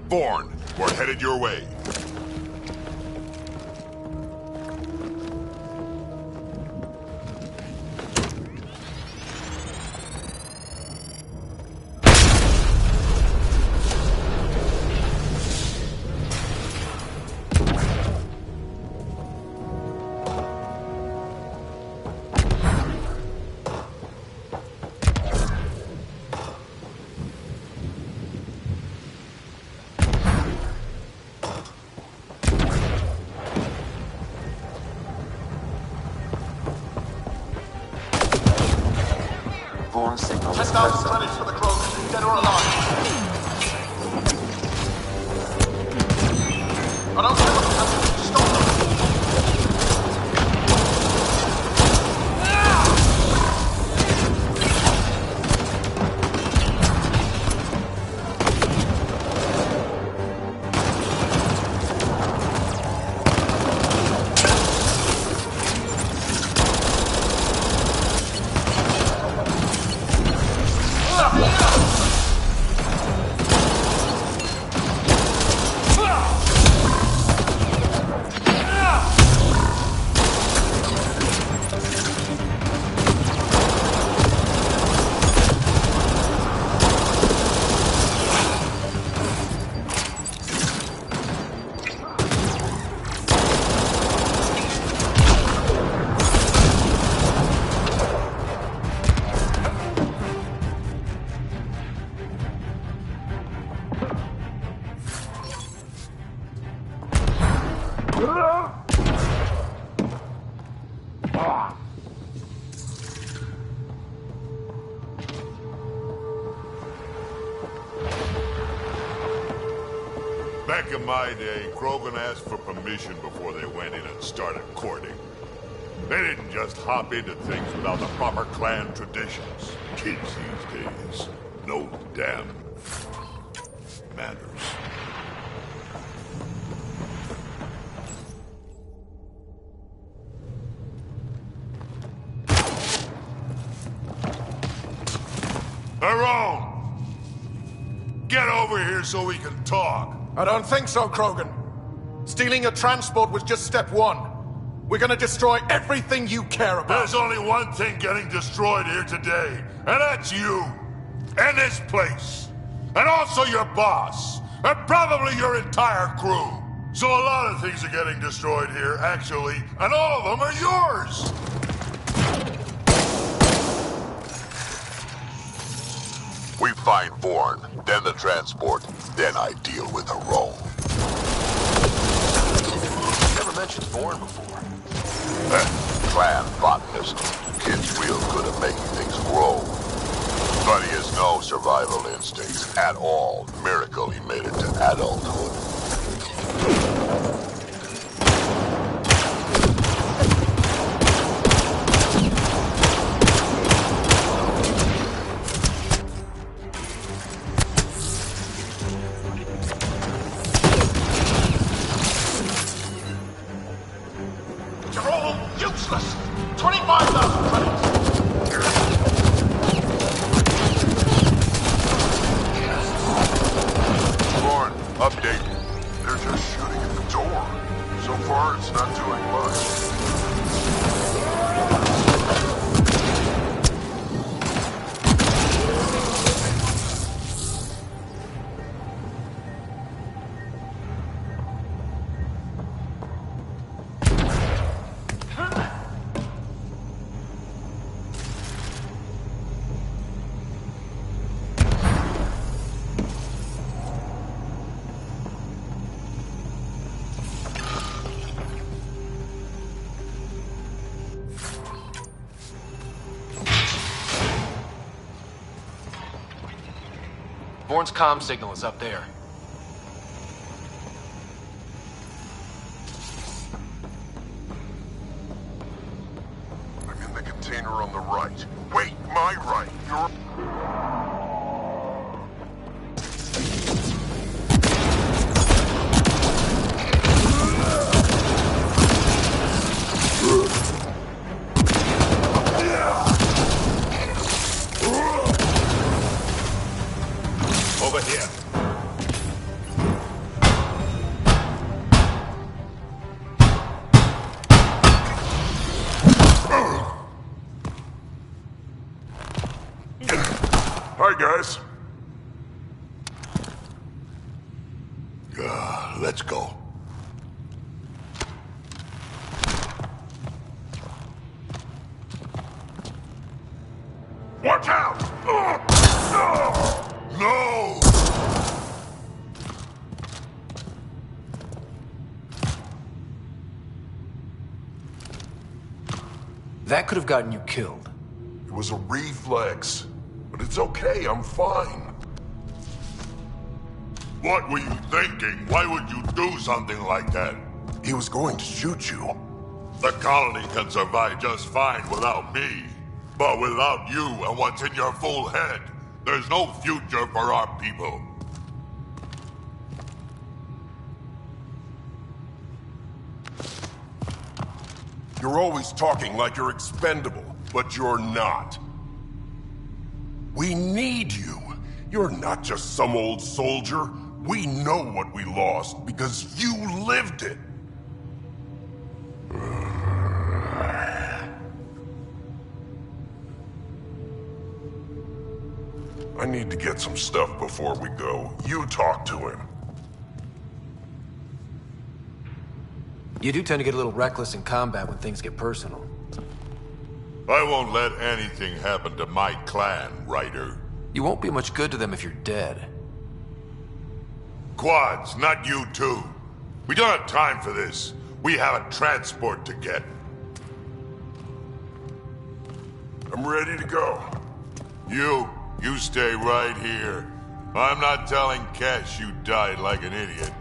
Vorn, we're headed your way. Vorn signal. 10,000 credits for the Krogan, dead or alive. I don't care what you have to do, stop them. Back in my day, Krogan asked for permission before they went in and started courting. They didn't just hop into things without the proper clan traditions. Kids these days, no damn manners. Tyrone! Get over here so we can talk. I don't think so, Krogan. Stealing a transport was just step one. We're gonna destroy everything you care about. There's only one thing getting destroyed here today, and that's you. And this place. And also your boss. And probably your entire crew. So a lot of things are getting destroyed here, actually, and all of them are yours. We find Vorn, then the transport, then I deal with the Rome. Never mentioned Vorn before. Clan botanist. Kid's real good at making things grow. But he has no survival instincts at all. Miracle he made it to adulthood. Useless! 25,000 credits! Vorn, update. They're just shooting at the door. Bourne's comm signal is up there. I'm in the container on the right. Wait, my right. You're... Over here. Hi, guys. Let's go. Watch out! No! That could have gotten you killed. It was a reflex. But it's okay, I'm fine. What were you thinking? Why would you do something like that? He was going to shoot you. The colony can survive just fine without me. But without you and what's in your full head, there's no future for our people. You're always talking like you're expendable, but you're not. We need you. You're not just some old soldier. We know what we lost because you lived it. I need to get some stuff before we go. You talk to him. You do tend to get a little reckless in combat when things get personal. I won't let anything happen to my clan, Ryder. You won't be much good to them if you're dead. Quads, not you too. We don't have time for this. We have a transport to get. I'm ready to go. You stay right here. I'm not telling Cash you died like an idiot.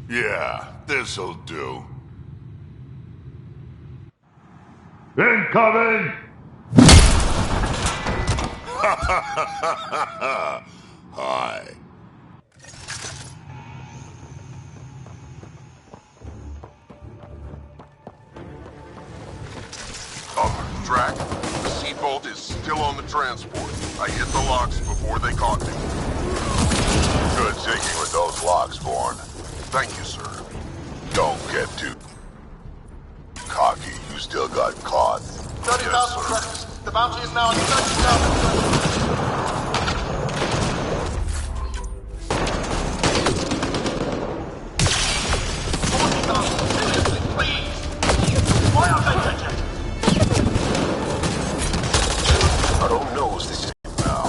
Yeah, this'll do. Incoming! Hi. Drac, the seatbolt is still on the transport. I hit the locks before they caught me. Good thinking with those locks, Bourne. Thank you, sir. Don't get too cocky. You still got caught. 30,000 credits. The bounty is now at 30,000. Aro knows this is now.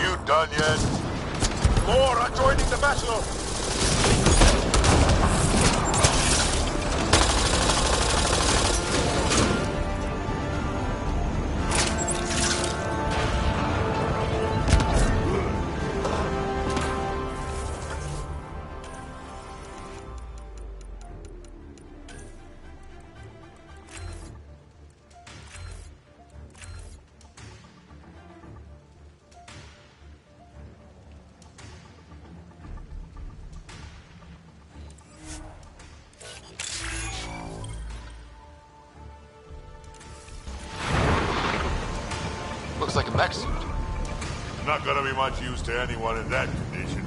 You done yet? More are joining the battle. Looks like a mech suit. Not gonna be much use to anyone in that condition.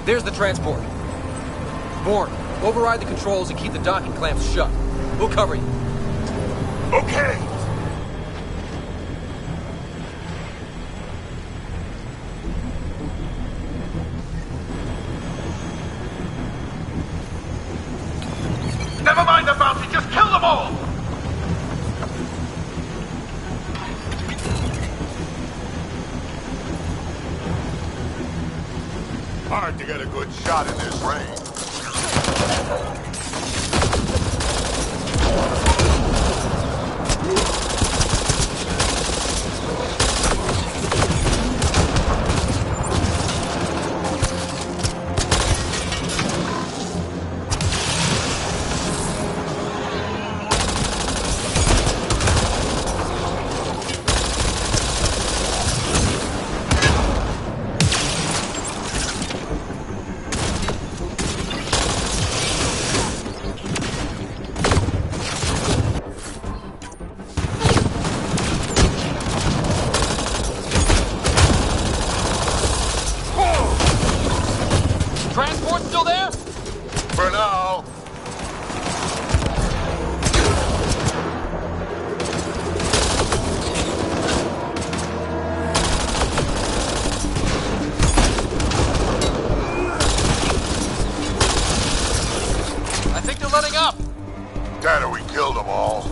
There's the transport. Bourne, override the controls and keep the docking clamps shut. We'll cover you. Okay! Never mind the bounty, just kill them all! Hard to get a good shot in this range. Transport still there? For now. I think they're letting up. Dad, we killed them all.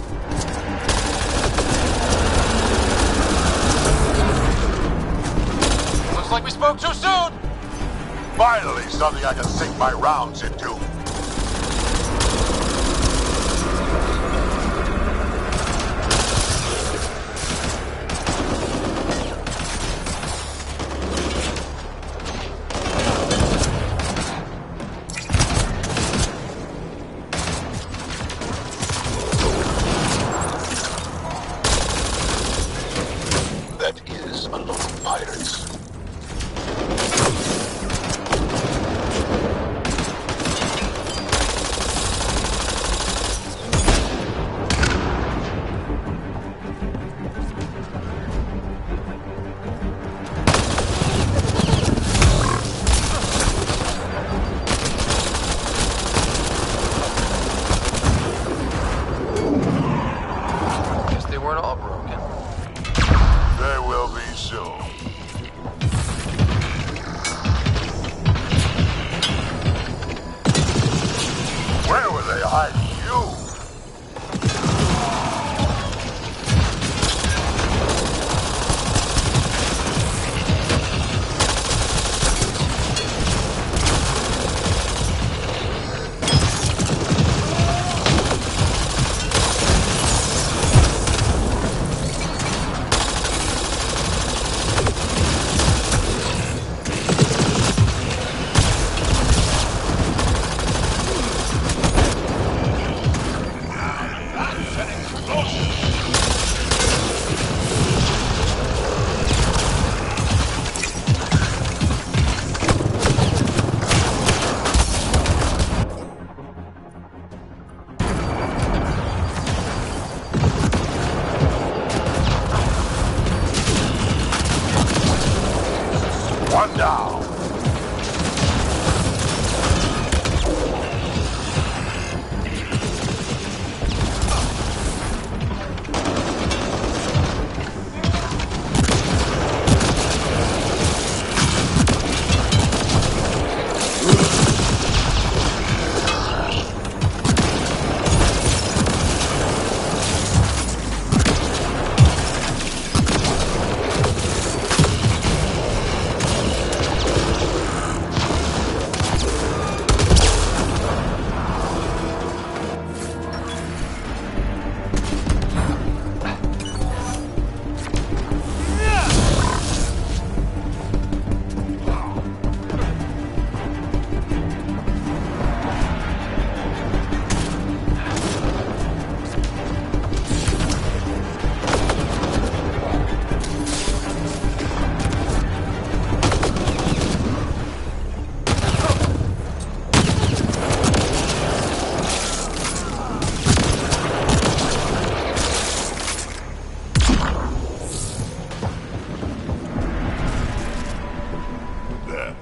Looks like we spoke too soon. Finally, something I can sink my rounds into. That is a lot of pirates.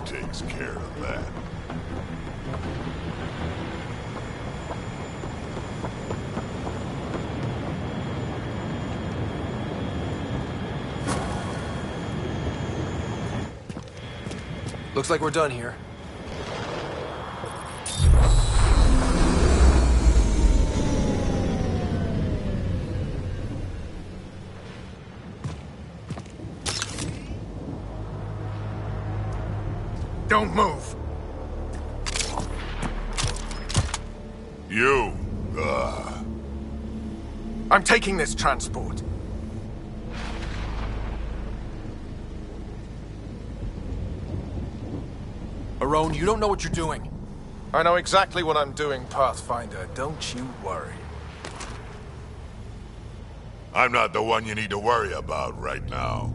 takes care of that. Looks like we're done here. Don't move. You, I'm taking this transport. Arone, you don't know what you're doing. I know exactly what I'm doing, Pathfinder. Don't you worry. I'm not the one you need to worry about right now.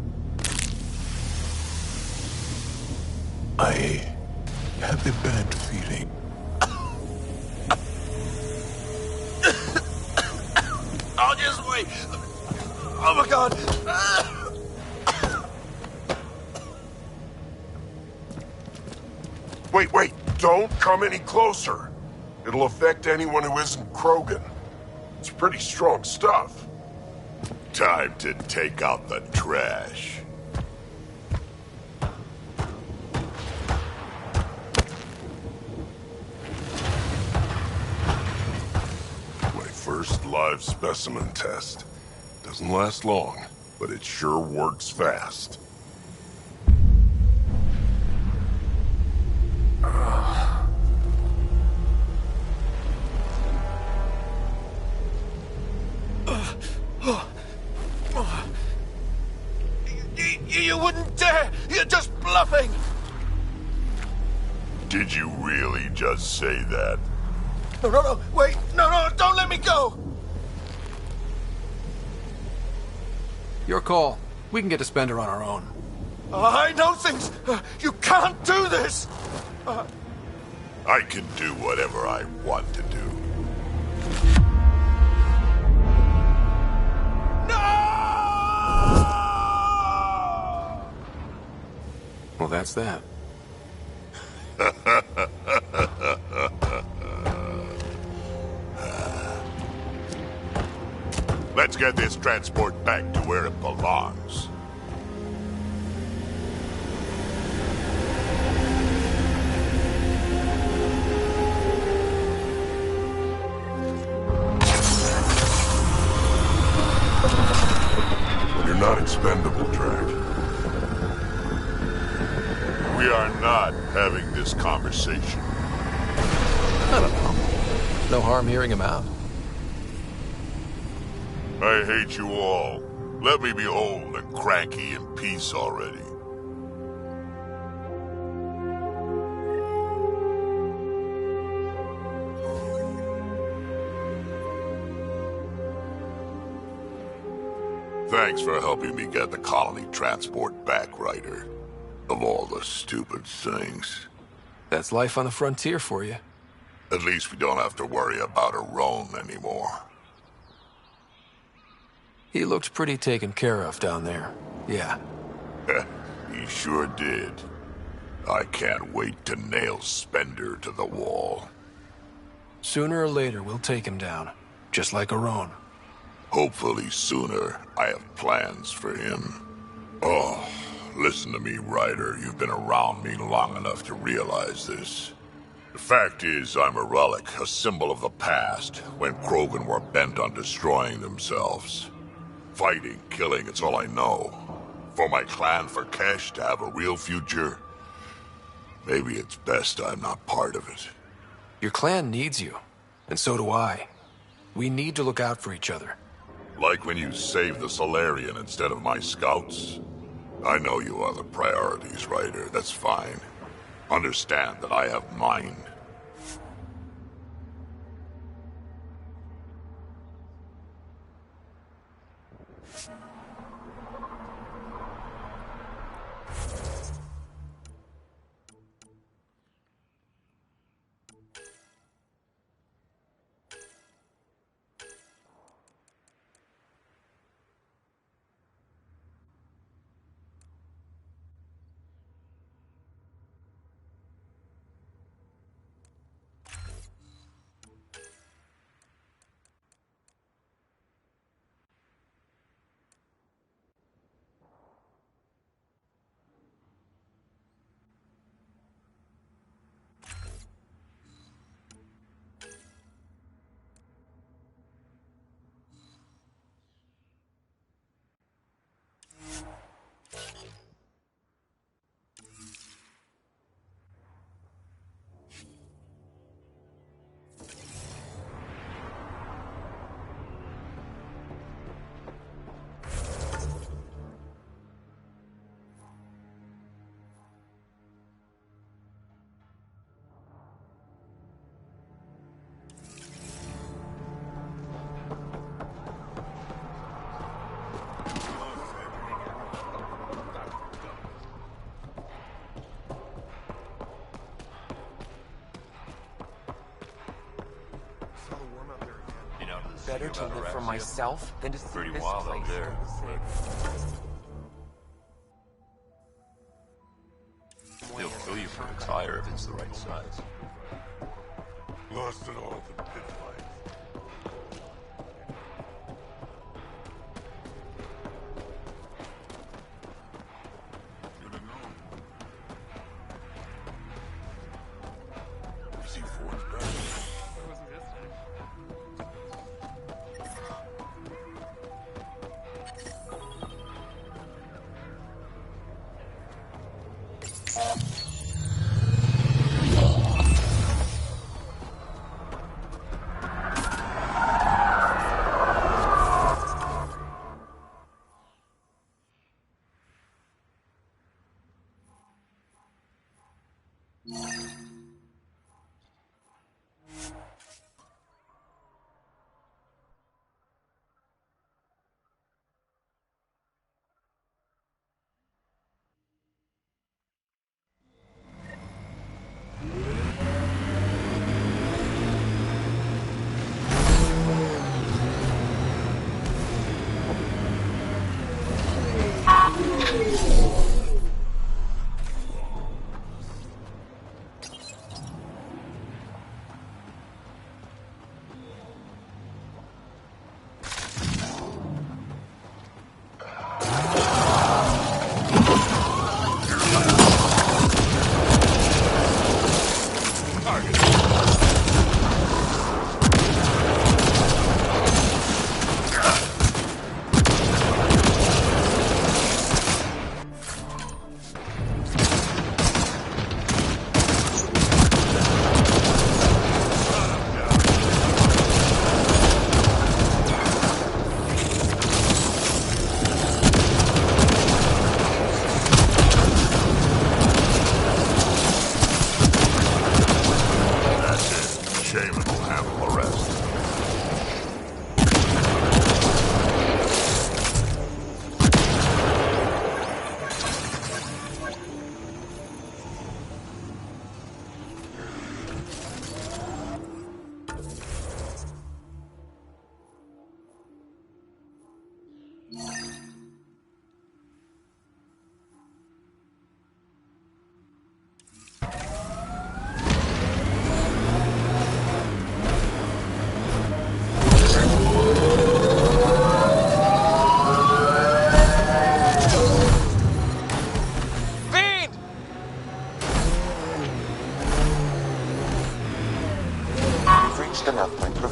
I have a bad feeling. I'll just wait. Oh my god. Wait. Don't come any closer. It'll affect anyone who isn't Krogan. It's pretty strong stuff. Time to take out the trash. My first live specimen test. Doesn't last long, but it sure works fast. You wouldn't dare! You're just bluffing! Did you really just say that? No, wait! No, don't let me go! Your call. We can get to Spender on our own. I know things! You can't do this! I can do whatever I want to do. Well, that's that. Let's get this transport back to where it belongs. You're not expendable, Drac. We are not having this conversation. I don't know. No harm hearing him out. I hate you all. Let me be old and cranky in peace already. Thanks for helping me get the colony transport back, Ryder. Of all the stupid things. That's life on the frontier for you. At least we don't have to worry about Arone anymore. He looked pretty taken care of down there. Yeah. He sure did. I can't wait to nail Spender to the wall. Sooner or later, we'll take him down. Just like Arone. Hopefully sooner. I have plans for him. Oh, listen to me, Ryder. You've been around me long enough to realize this. The fact is, I'm a relic, a symbol of the past, when Krogan were bent on destroying themselves. Fighting, killing, it's all I know. For my clan, for Kesh to have a real future, maybe it's best I'm not part of it. Your clan needs you, and so do I. We need to look out for each other. Like when you saved the Solarian instead of my scouts? I know you are the priorities, Ryder. That's fine. Understand that I have mine. better to live for myself than to see Pretty this wild place out there. They'll kill you for a tire if it's the right size. Lost it all at the pit fight. Good to know. C4's back. Where was he this time?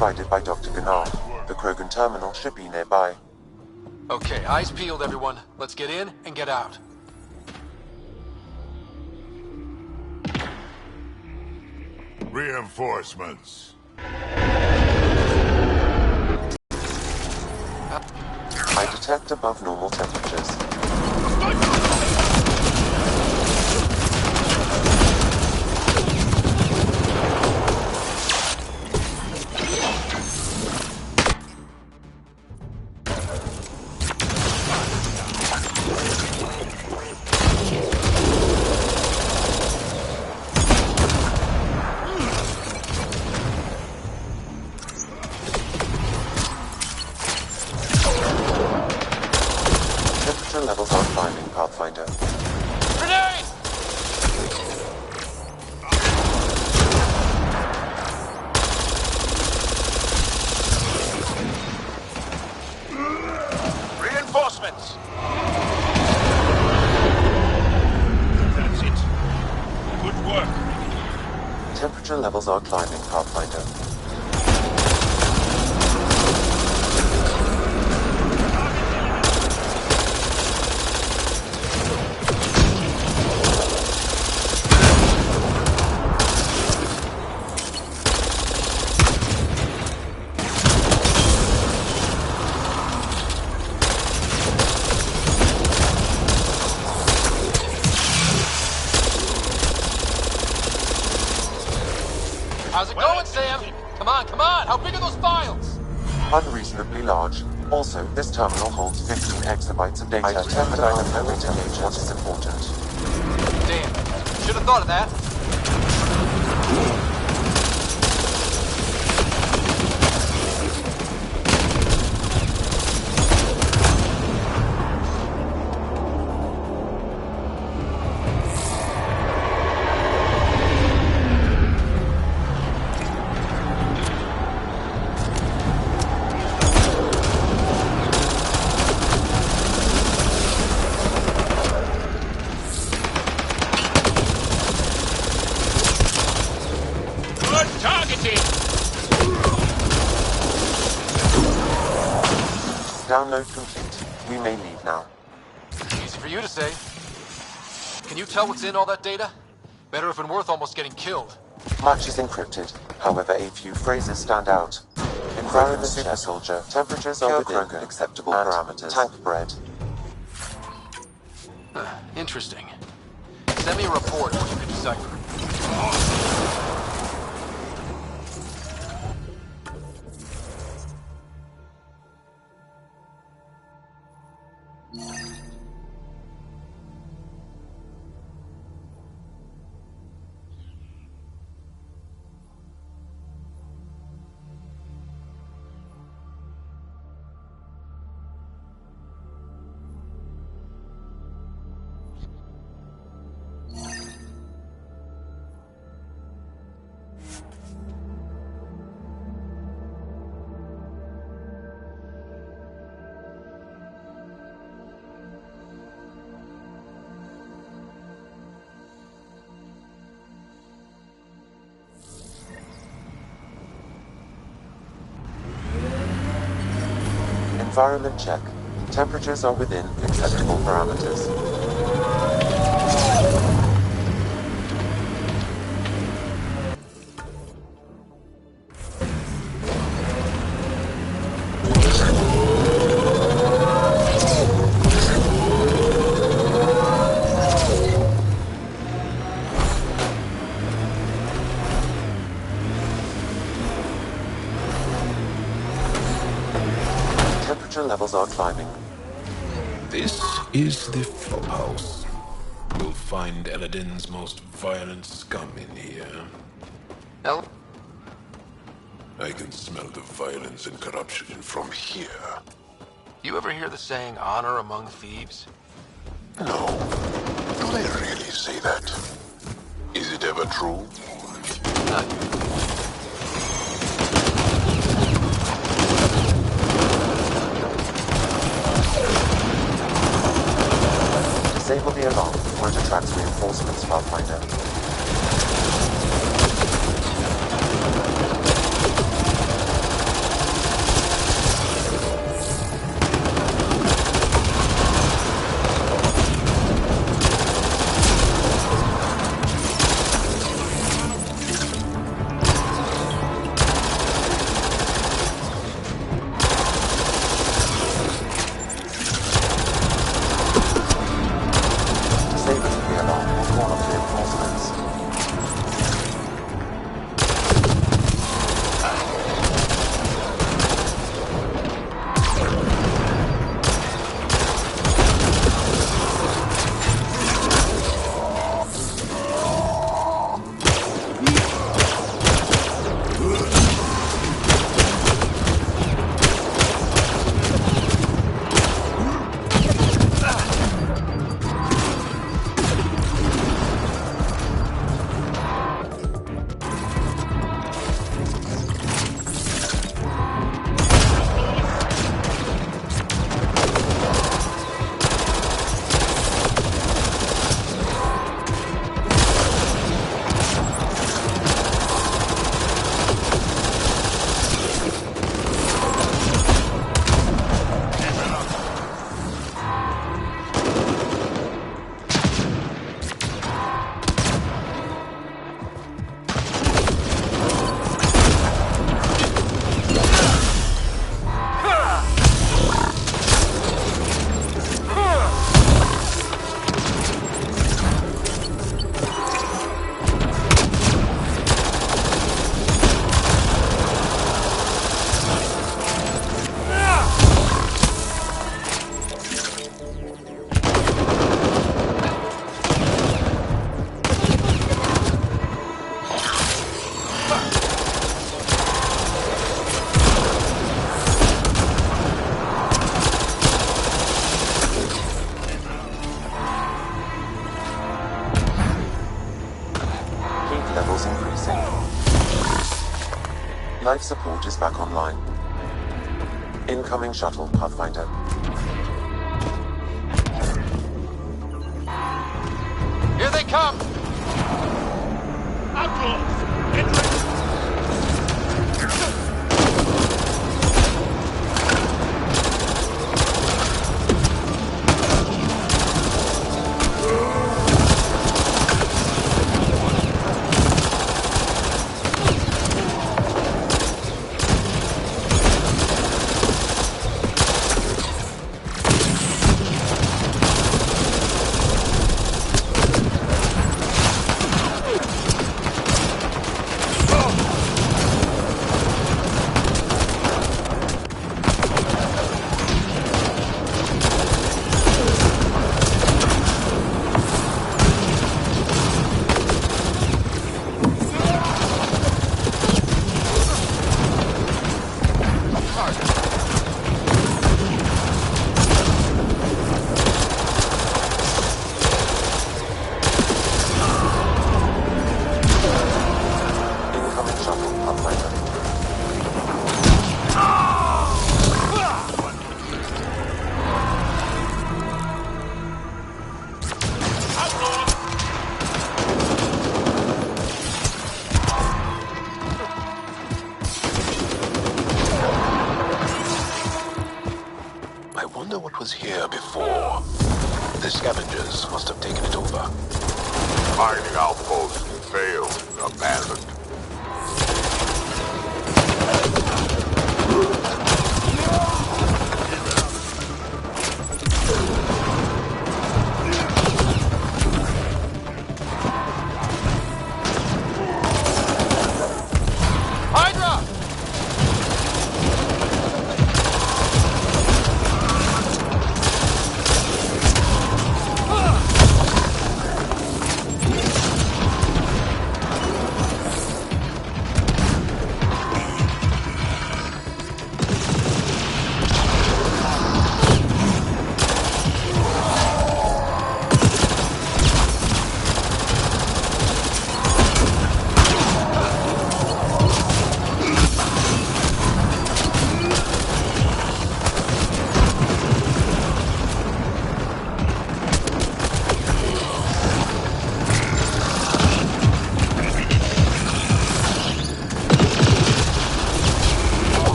provided by Dr. Gennard. The Krogan terminal should be nearby. Okay, eyes peeled, everyone. Let's get in and get out. Reinforcements. I detect above normal temperatures. Levels are climbing, Pathfinder. Grenade! Reinforcements! That's it. Good work. Temperature levels are climbing, Pathfinder. How's it going, Sam? Come on, come on! How big are those files? Unreasonably large. Also, this terminal holds 15 exabytes of data. I detect that I have no way to gauge what is important. Damn. Should have thought of that. Download complete. We may leave now. Easy for you to say. Can you tell what's in all that data? Better have been worth almost getting killed. Much is encrypted. However, a few phrases stand out. Environment super soldier. Temperatures are within acceptable parameters. Tank bread. Interesting. Send me a report when you can decipher. Environment check. Temperatures are within acceptable parameters. Levels are climbing. This is the flophouse. You'll find Eladin's most violent scum in here. No. I can smell the violence and corruption from here. You ever hear the saying, honor among thieves? No. Do they really say that? Is it ever true? Not usually. Disable the alarm before it attracts reinforcements, Pathfinder. Life support is back online. Incoming shuttle, Pathfinder. Here they come! Outlaws! Get ready! scavengers must have taken it over. Mining outpost failed, abandoned.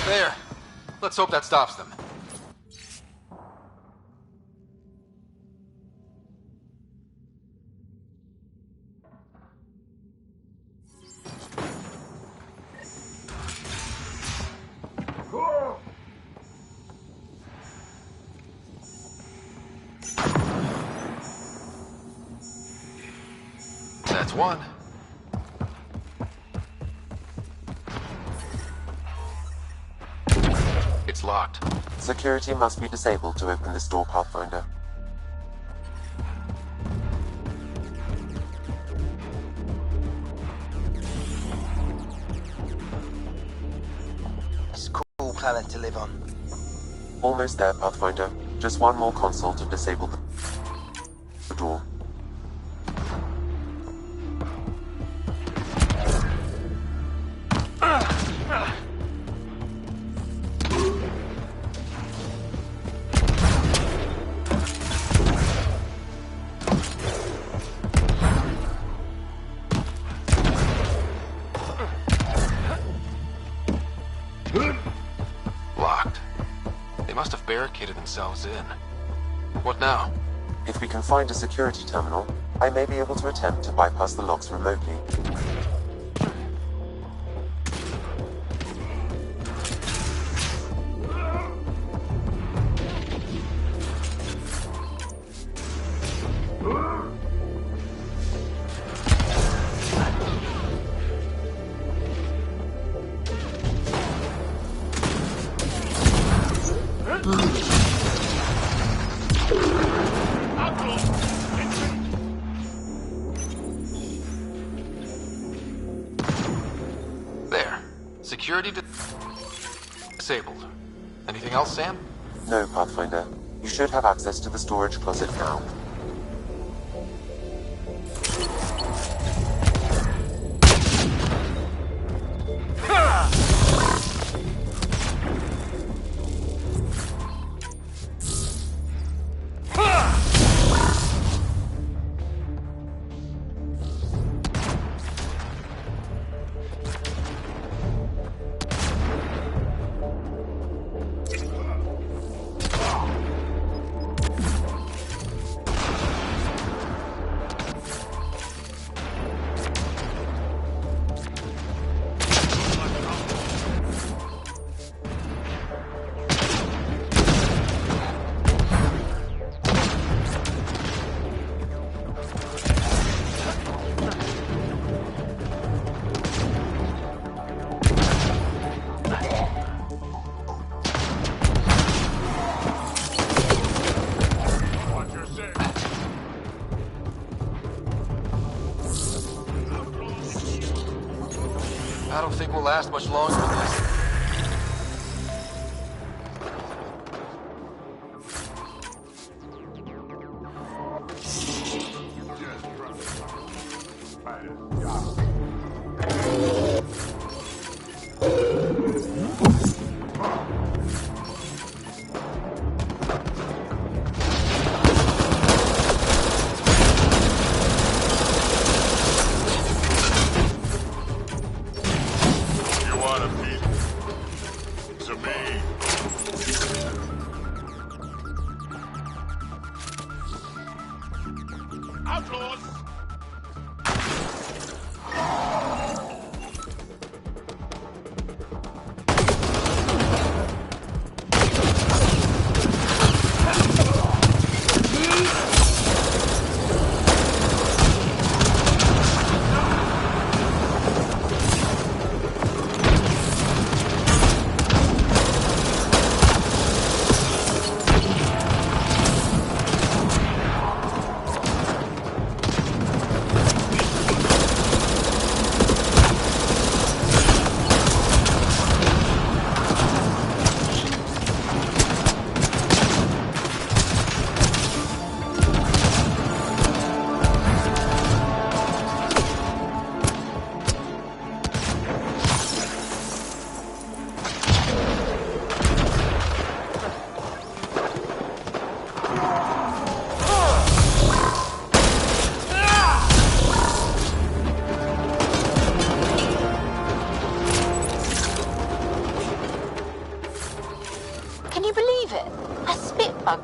There. Let's hope that stops them. That's one. It's locked. Security must be disabled to open this door, Pathfinder. It's a cool planet to live on. Almost there, Pathfinder. Just one more console to disable the door. Locked. They must have barricaded themselves in. What now? If we can find a security terminal, I may be able to attempt to bypass the locks remotely. There. Security disabled. Anything else, Sam? No, Pathfinder. You should have access to the storage closet now. Ha! will last much longer than this.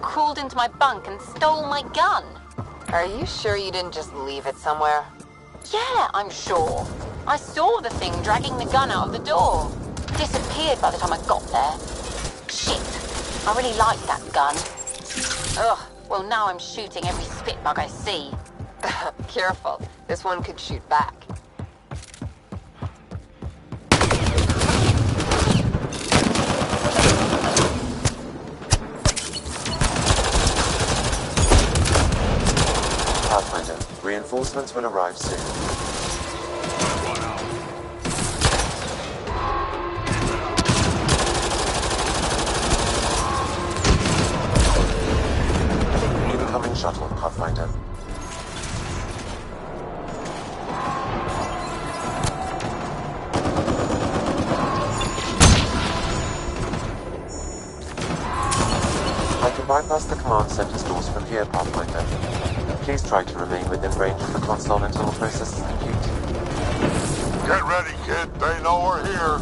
Crawled into my bunk and stole my gun. Are you sure you didn't just leave it somewhere? Yeah, I'm sure. I saw the thing dragging the gun out of the door. Disappeared by the time I got there. Shit. I really like that gun. Ugh. Well, now I'm shooting every spitbug I see. Careful. This one could shoot back. Pathfinder, reinforcements will arrive soon. Incoming shuttle, Pathfinder. I can bypass the command center's doors from here, Pathfinder. Please try to remain within range of the console until the process is complete. Get ready, kid. They know we're here.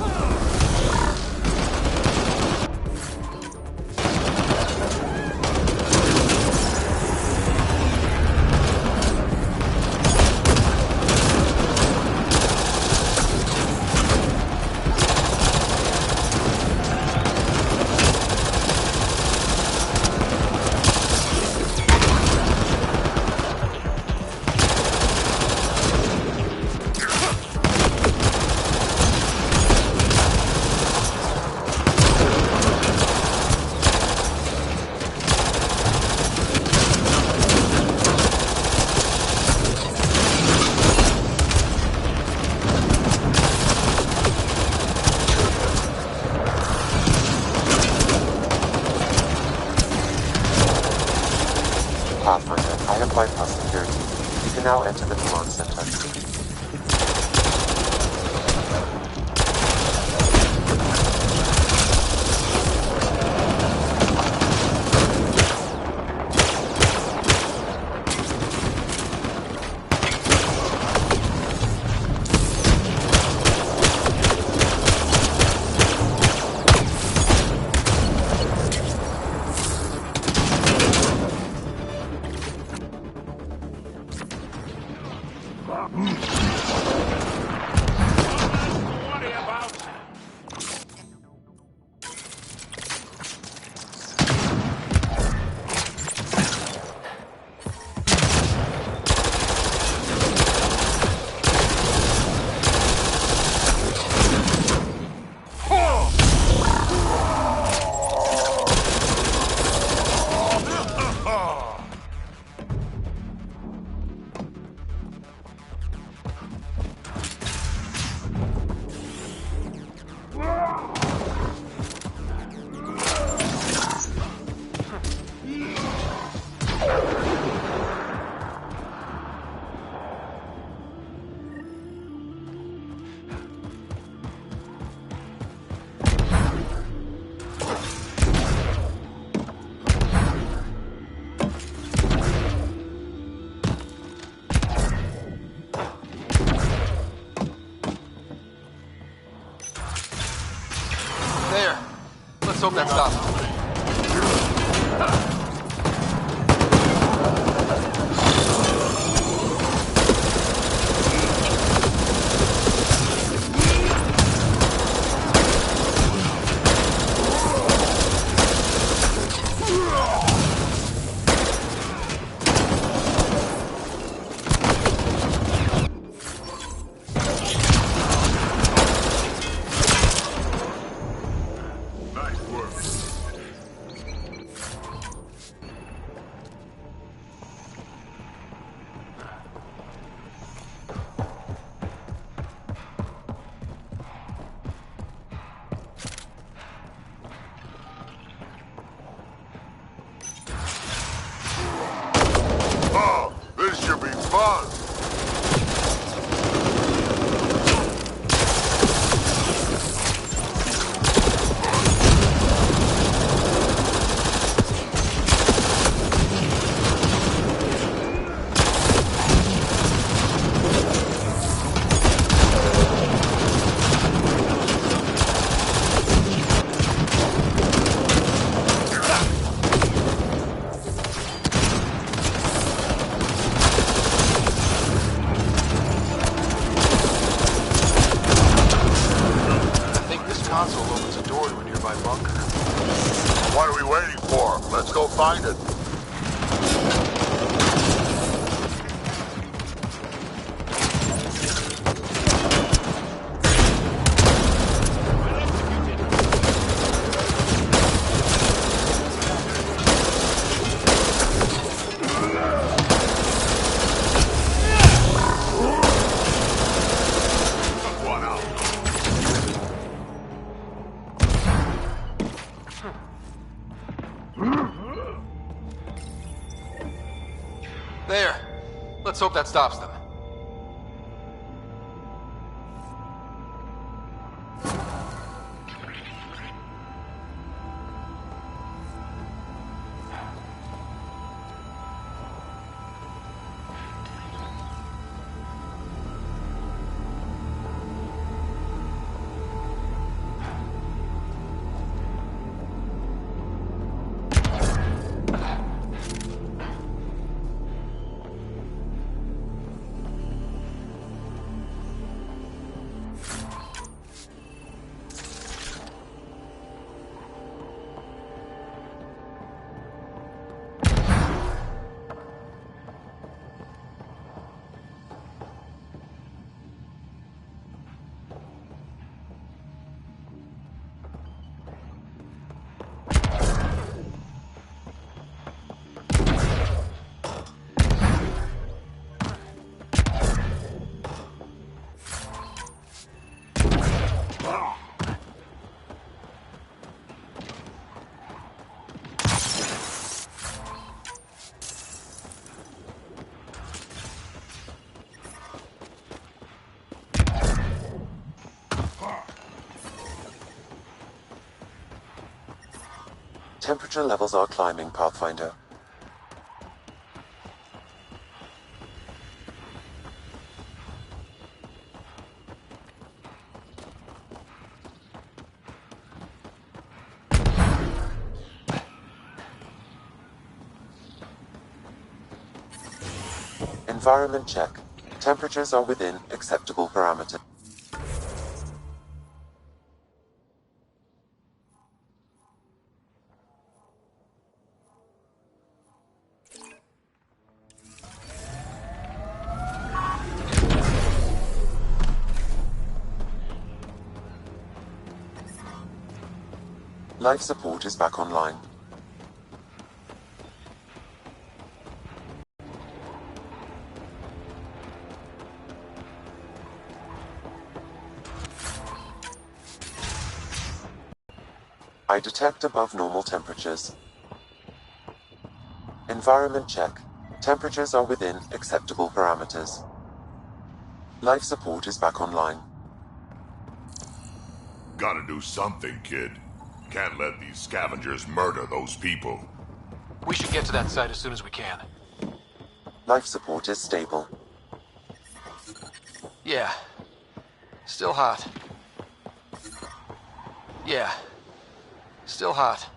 Pathfinder, I have bypassed security. You can now enter the command center. This should be fun. Find it. There. Let's hope that stops them. Temperature levels are climbing, Pathfinder. Environment check. Temperatures are within acceptable parameters. Life support is back online. I detect above normal temperatures. Environment check. Temperatures are within acceptable parameters. Life support is back online. Gotta do something, kid. Can't let these scavengers murder those people. We should get to that site as soon as we can. Life support is stable. Yeah. Still hot. Yeah. Still hot.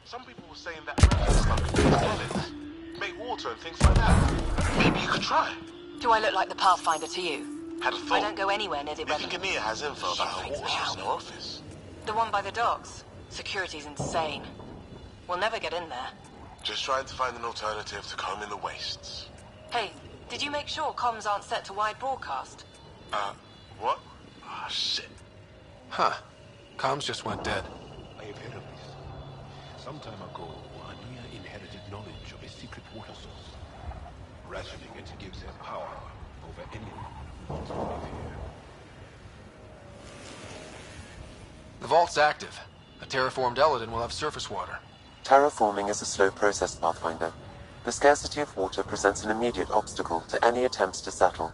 Some people were saying that stuff can make water and things like that. Maybe you could try. Do I look like the Pathfinder to you? Had a thought. I don't go anywhere near the You think Amir has info about her water source in her office? The one by the docks. Security's insane. We'll never get in there. Just trying to find an alternative to combing the wastes. Hey, did you make sure comms aren't set to wide broadcast? What? Ah, shit. Huh. Comms just went dead. I have heard of this. Some time ago, Ania inherited knowledge of a secret water source. Rationing it gives her power over anyone who wants to live here. The vault's active. A terraformed Eldin will have surface water. Terraforming is a slow process, Pathfinder. The scarcity of water presents an immediate obstacle to any attempts to settle.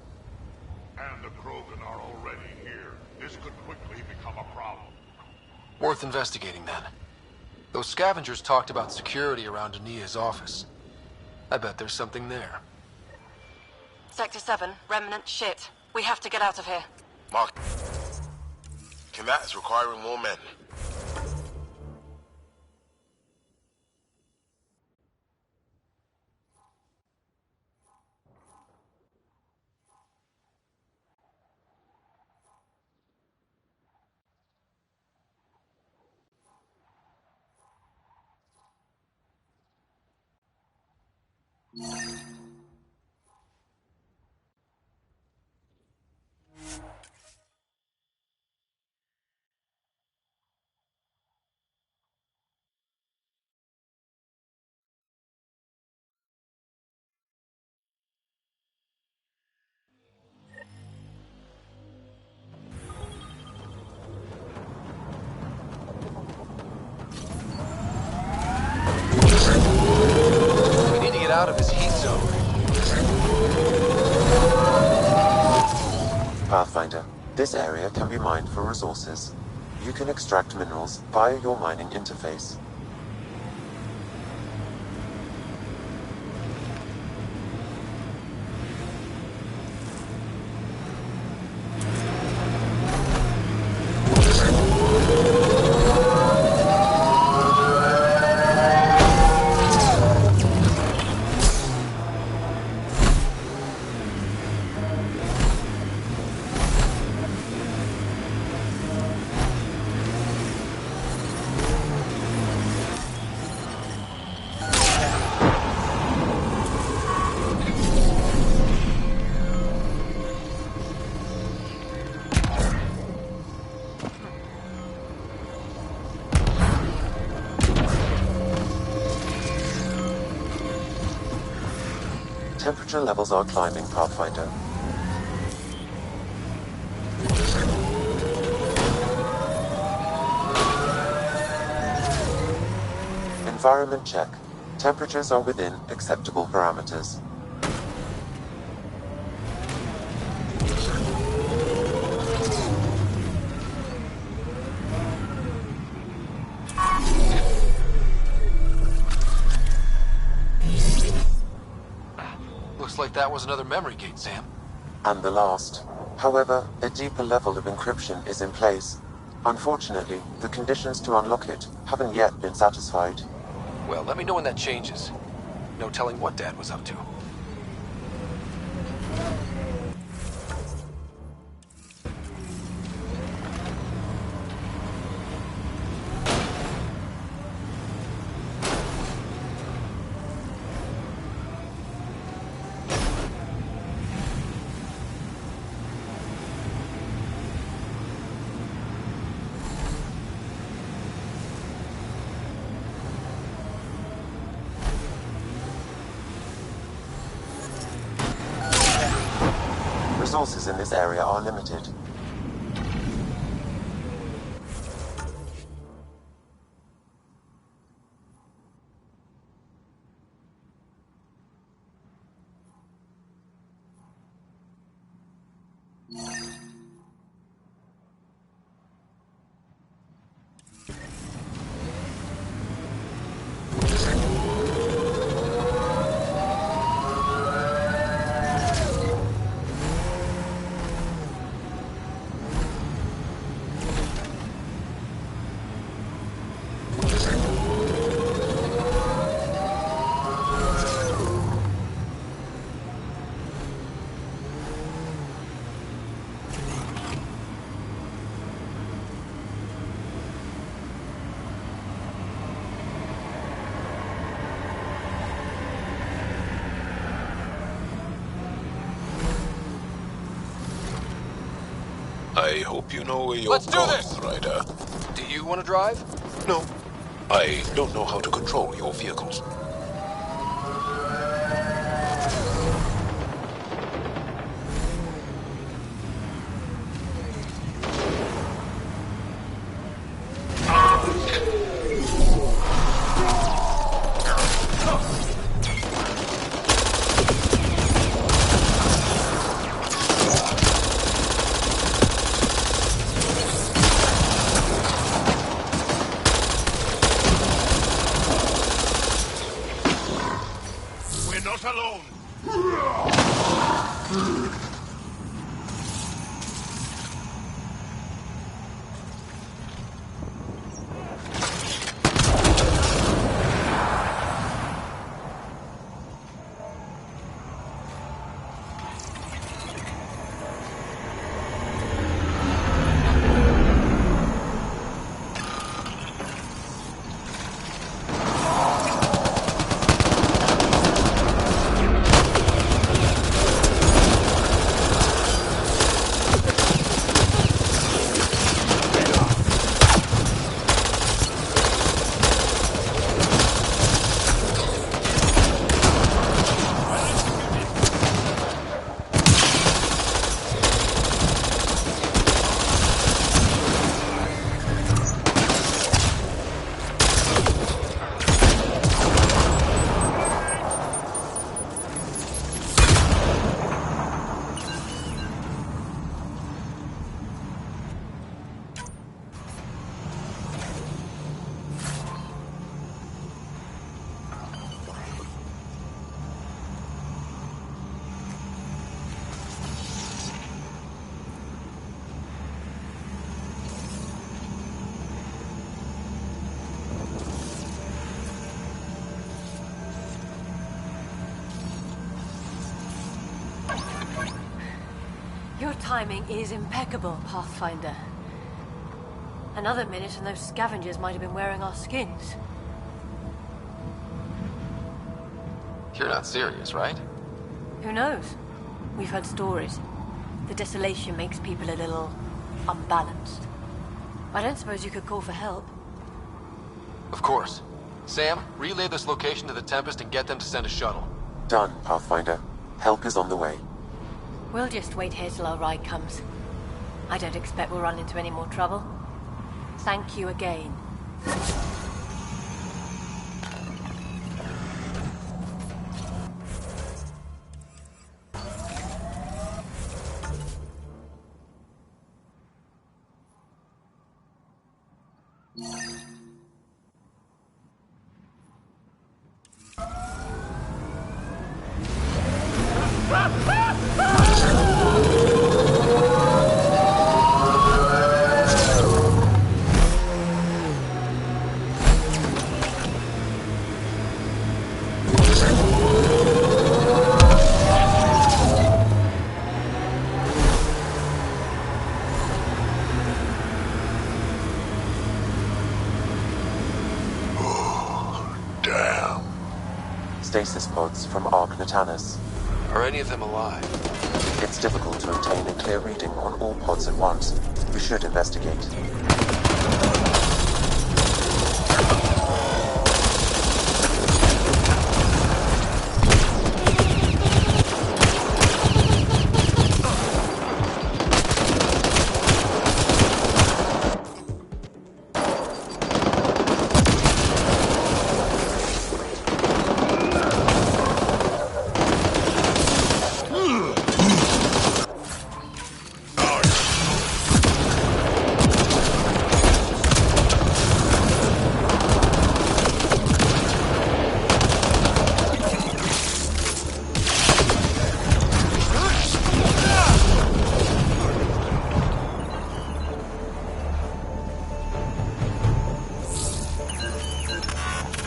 And the Krogan are already here. This could quickly become a problem. Worth investigating, then. Those scavengers talked about security around Ania's office. I bet there's something there. Sector 7, remnant shit. We have to get out of here. Mark. That is requiring more men. We need to get out of his heat zone. Pathfinder, this area can be mined for resources. You can extract minerals via your mining interface. Temperature levels are climbing, Pathfinder. Environment check. Temperatures are within acceptable parameters. Looks like that was another memory gate, Sam. And the last. However, a deeper level of encryption is in place. Unfortunately, the conditions to unlock it haven't yet been satisfied. Well, let me know when that changes. No telling what Dad was up to. Resources in this area are limited. I hope you know where you're Let's do going, this! Ryder. Do you want to drive? No. I don't know how to control your vehicles. Your timing is impeccable, Pathfinder. Another minute and those scavengers might have been wearing our skins. You're not serious, right? Who knows? We've heard stories. The desolation makes people a little unbalanced. I don't suppose you could call for help. Of course. Sam, relay this location to the Tempest and get them to send a shuttle. Done, Pathfinder. Help is on the way. We'll just wait here till our ride comes. I don't expect we'll run into any more trouble. Thank you again. Stasis pods from Ark Natanus. Are any of them alive? It's difficult to obtain a clear reading on all pods at once. We should investigate.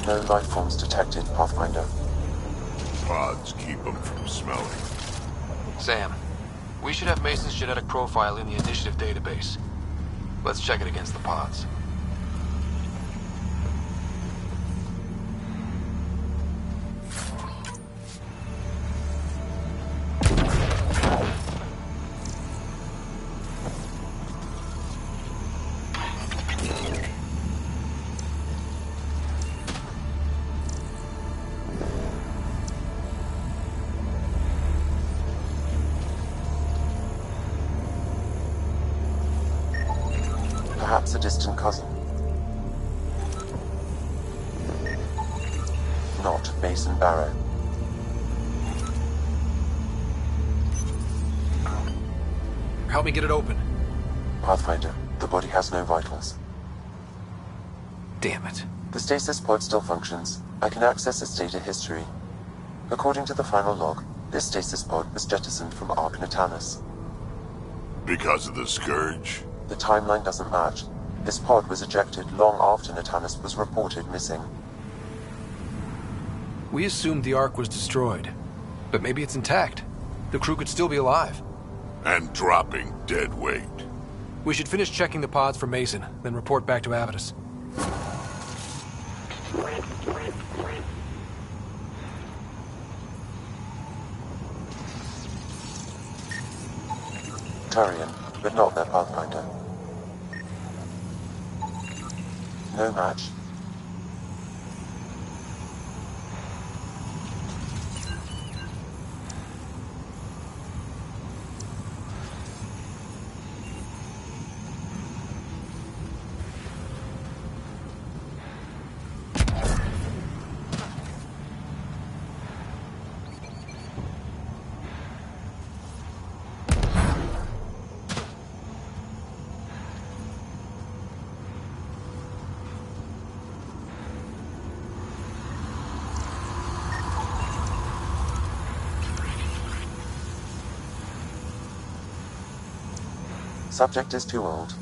No life forms detected, Pathfinder. Pods keep them from smelling. Sam, we should have Mason's genetic profile in the initiative database. Let's check it against the pods. distant cousin. Not Mason Barrow. Help me get it open. Pathfinder, the body has no vitals. Damn it. The stasis pod still functions. I can access its data history. According to the final log, this stasis pod was jettisoned from Ark Natanus. Because of the Scourge? The timeline doesn't match. This pod was ejected long after Natanus was reported missing. We assumed the Ark was destroyed, but maybe it's intact. The crew could still be alive. And dropping dead weight. We should finish checking the pods for Mason, then report back to Avitus. Turian, but not their Pathfinder. No match. Subject is too old.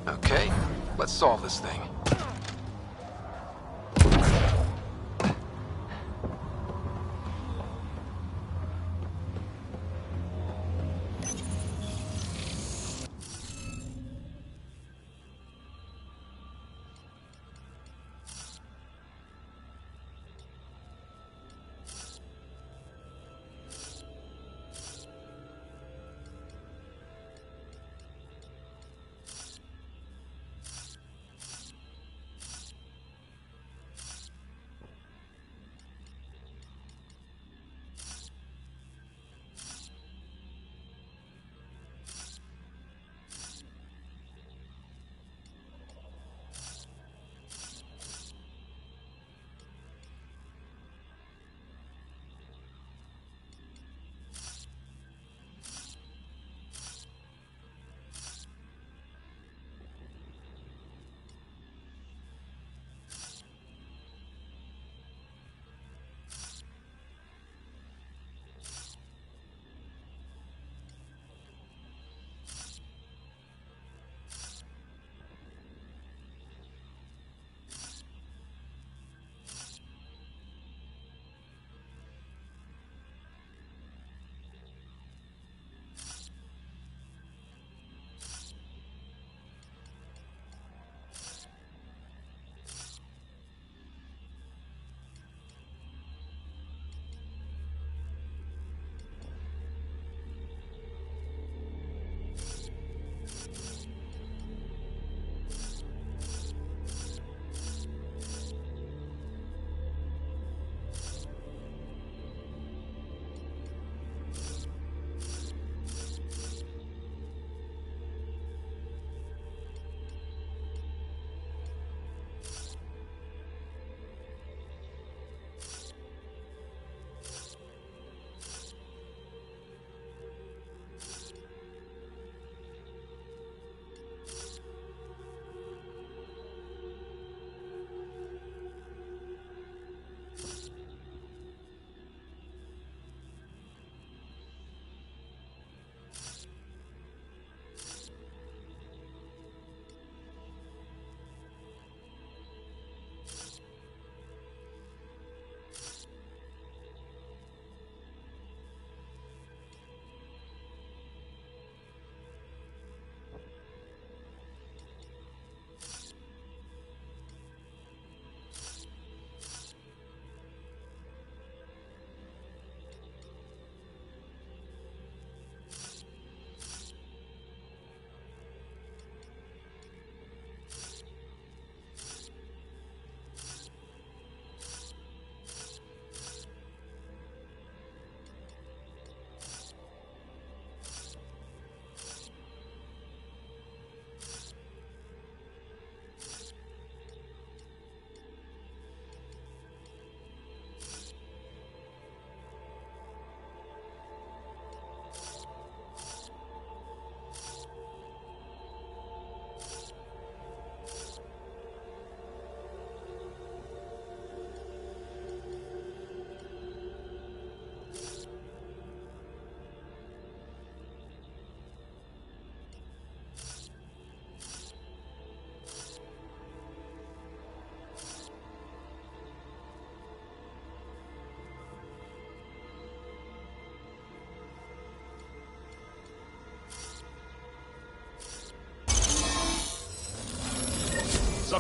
Okay, let's solve this thing.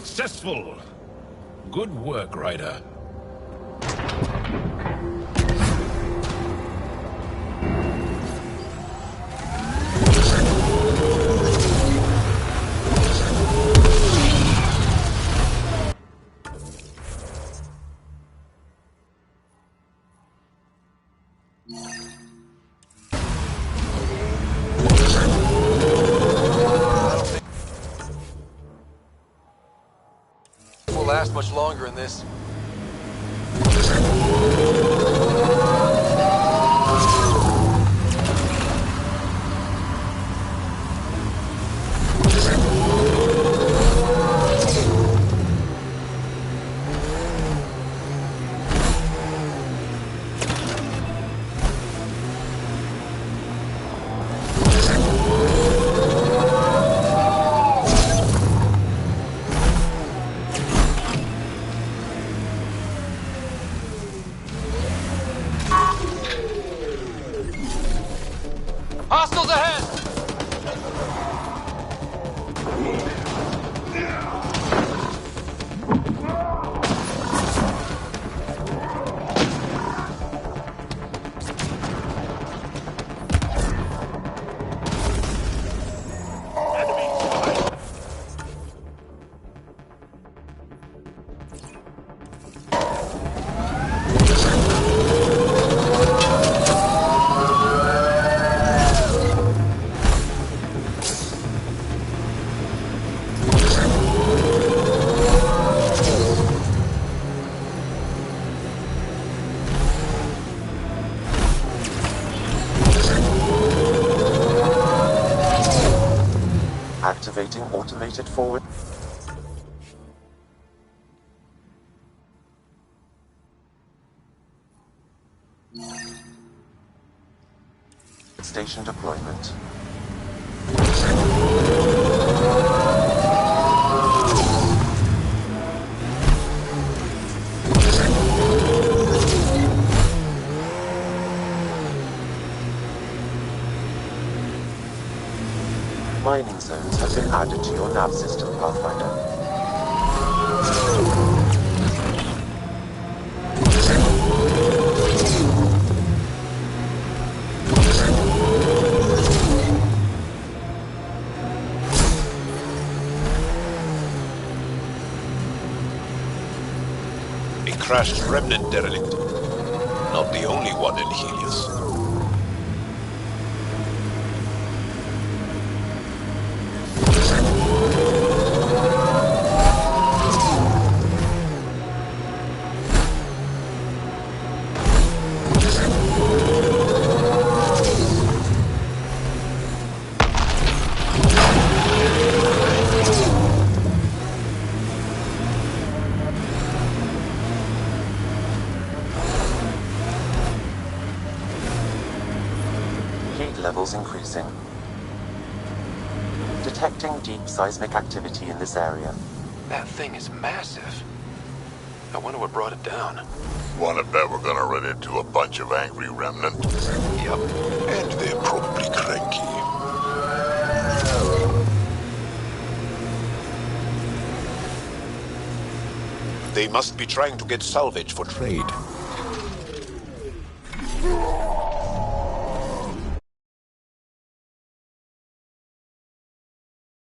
successful. Good work, Ryder. Won't last much longer in this. Hostiles ahead! Activating automated forward. Station deployment. Mining zones have been added to your nav system, Pathfinder. A crashed remnant derelict. Not the only one in Helios. Levels increasing. Detecting deep seismic activity in this area. That thing is massive. I wonder what brought it down. Wanna bet we're gonna run into a bunch of angry remnants? Yep. And they're probably cranky. They must be trying to get salvage for trade.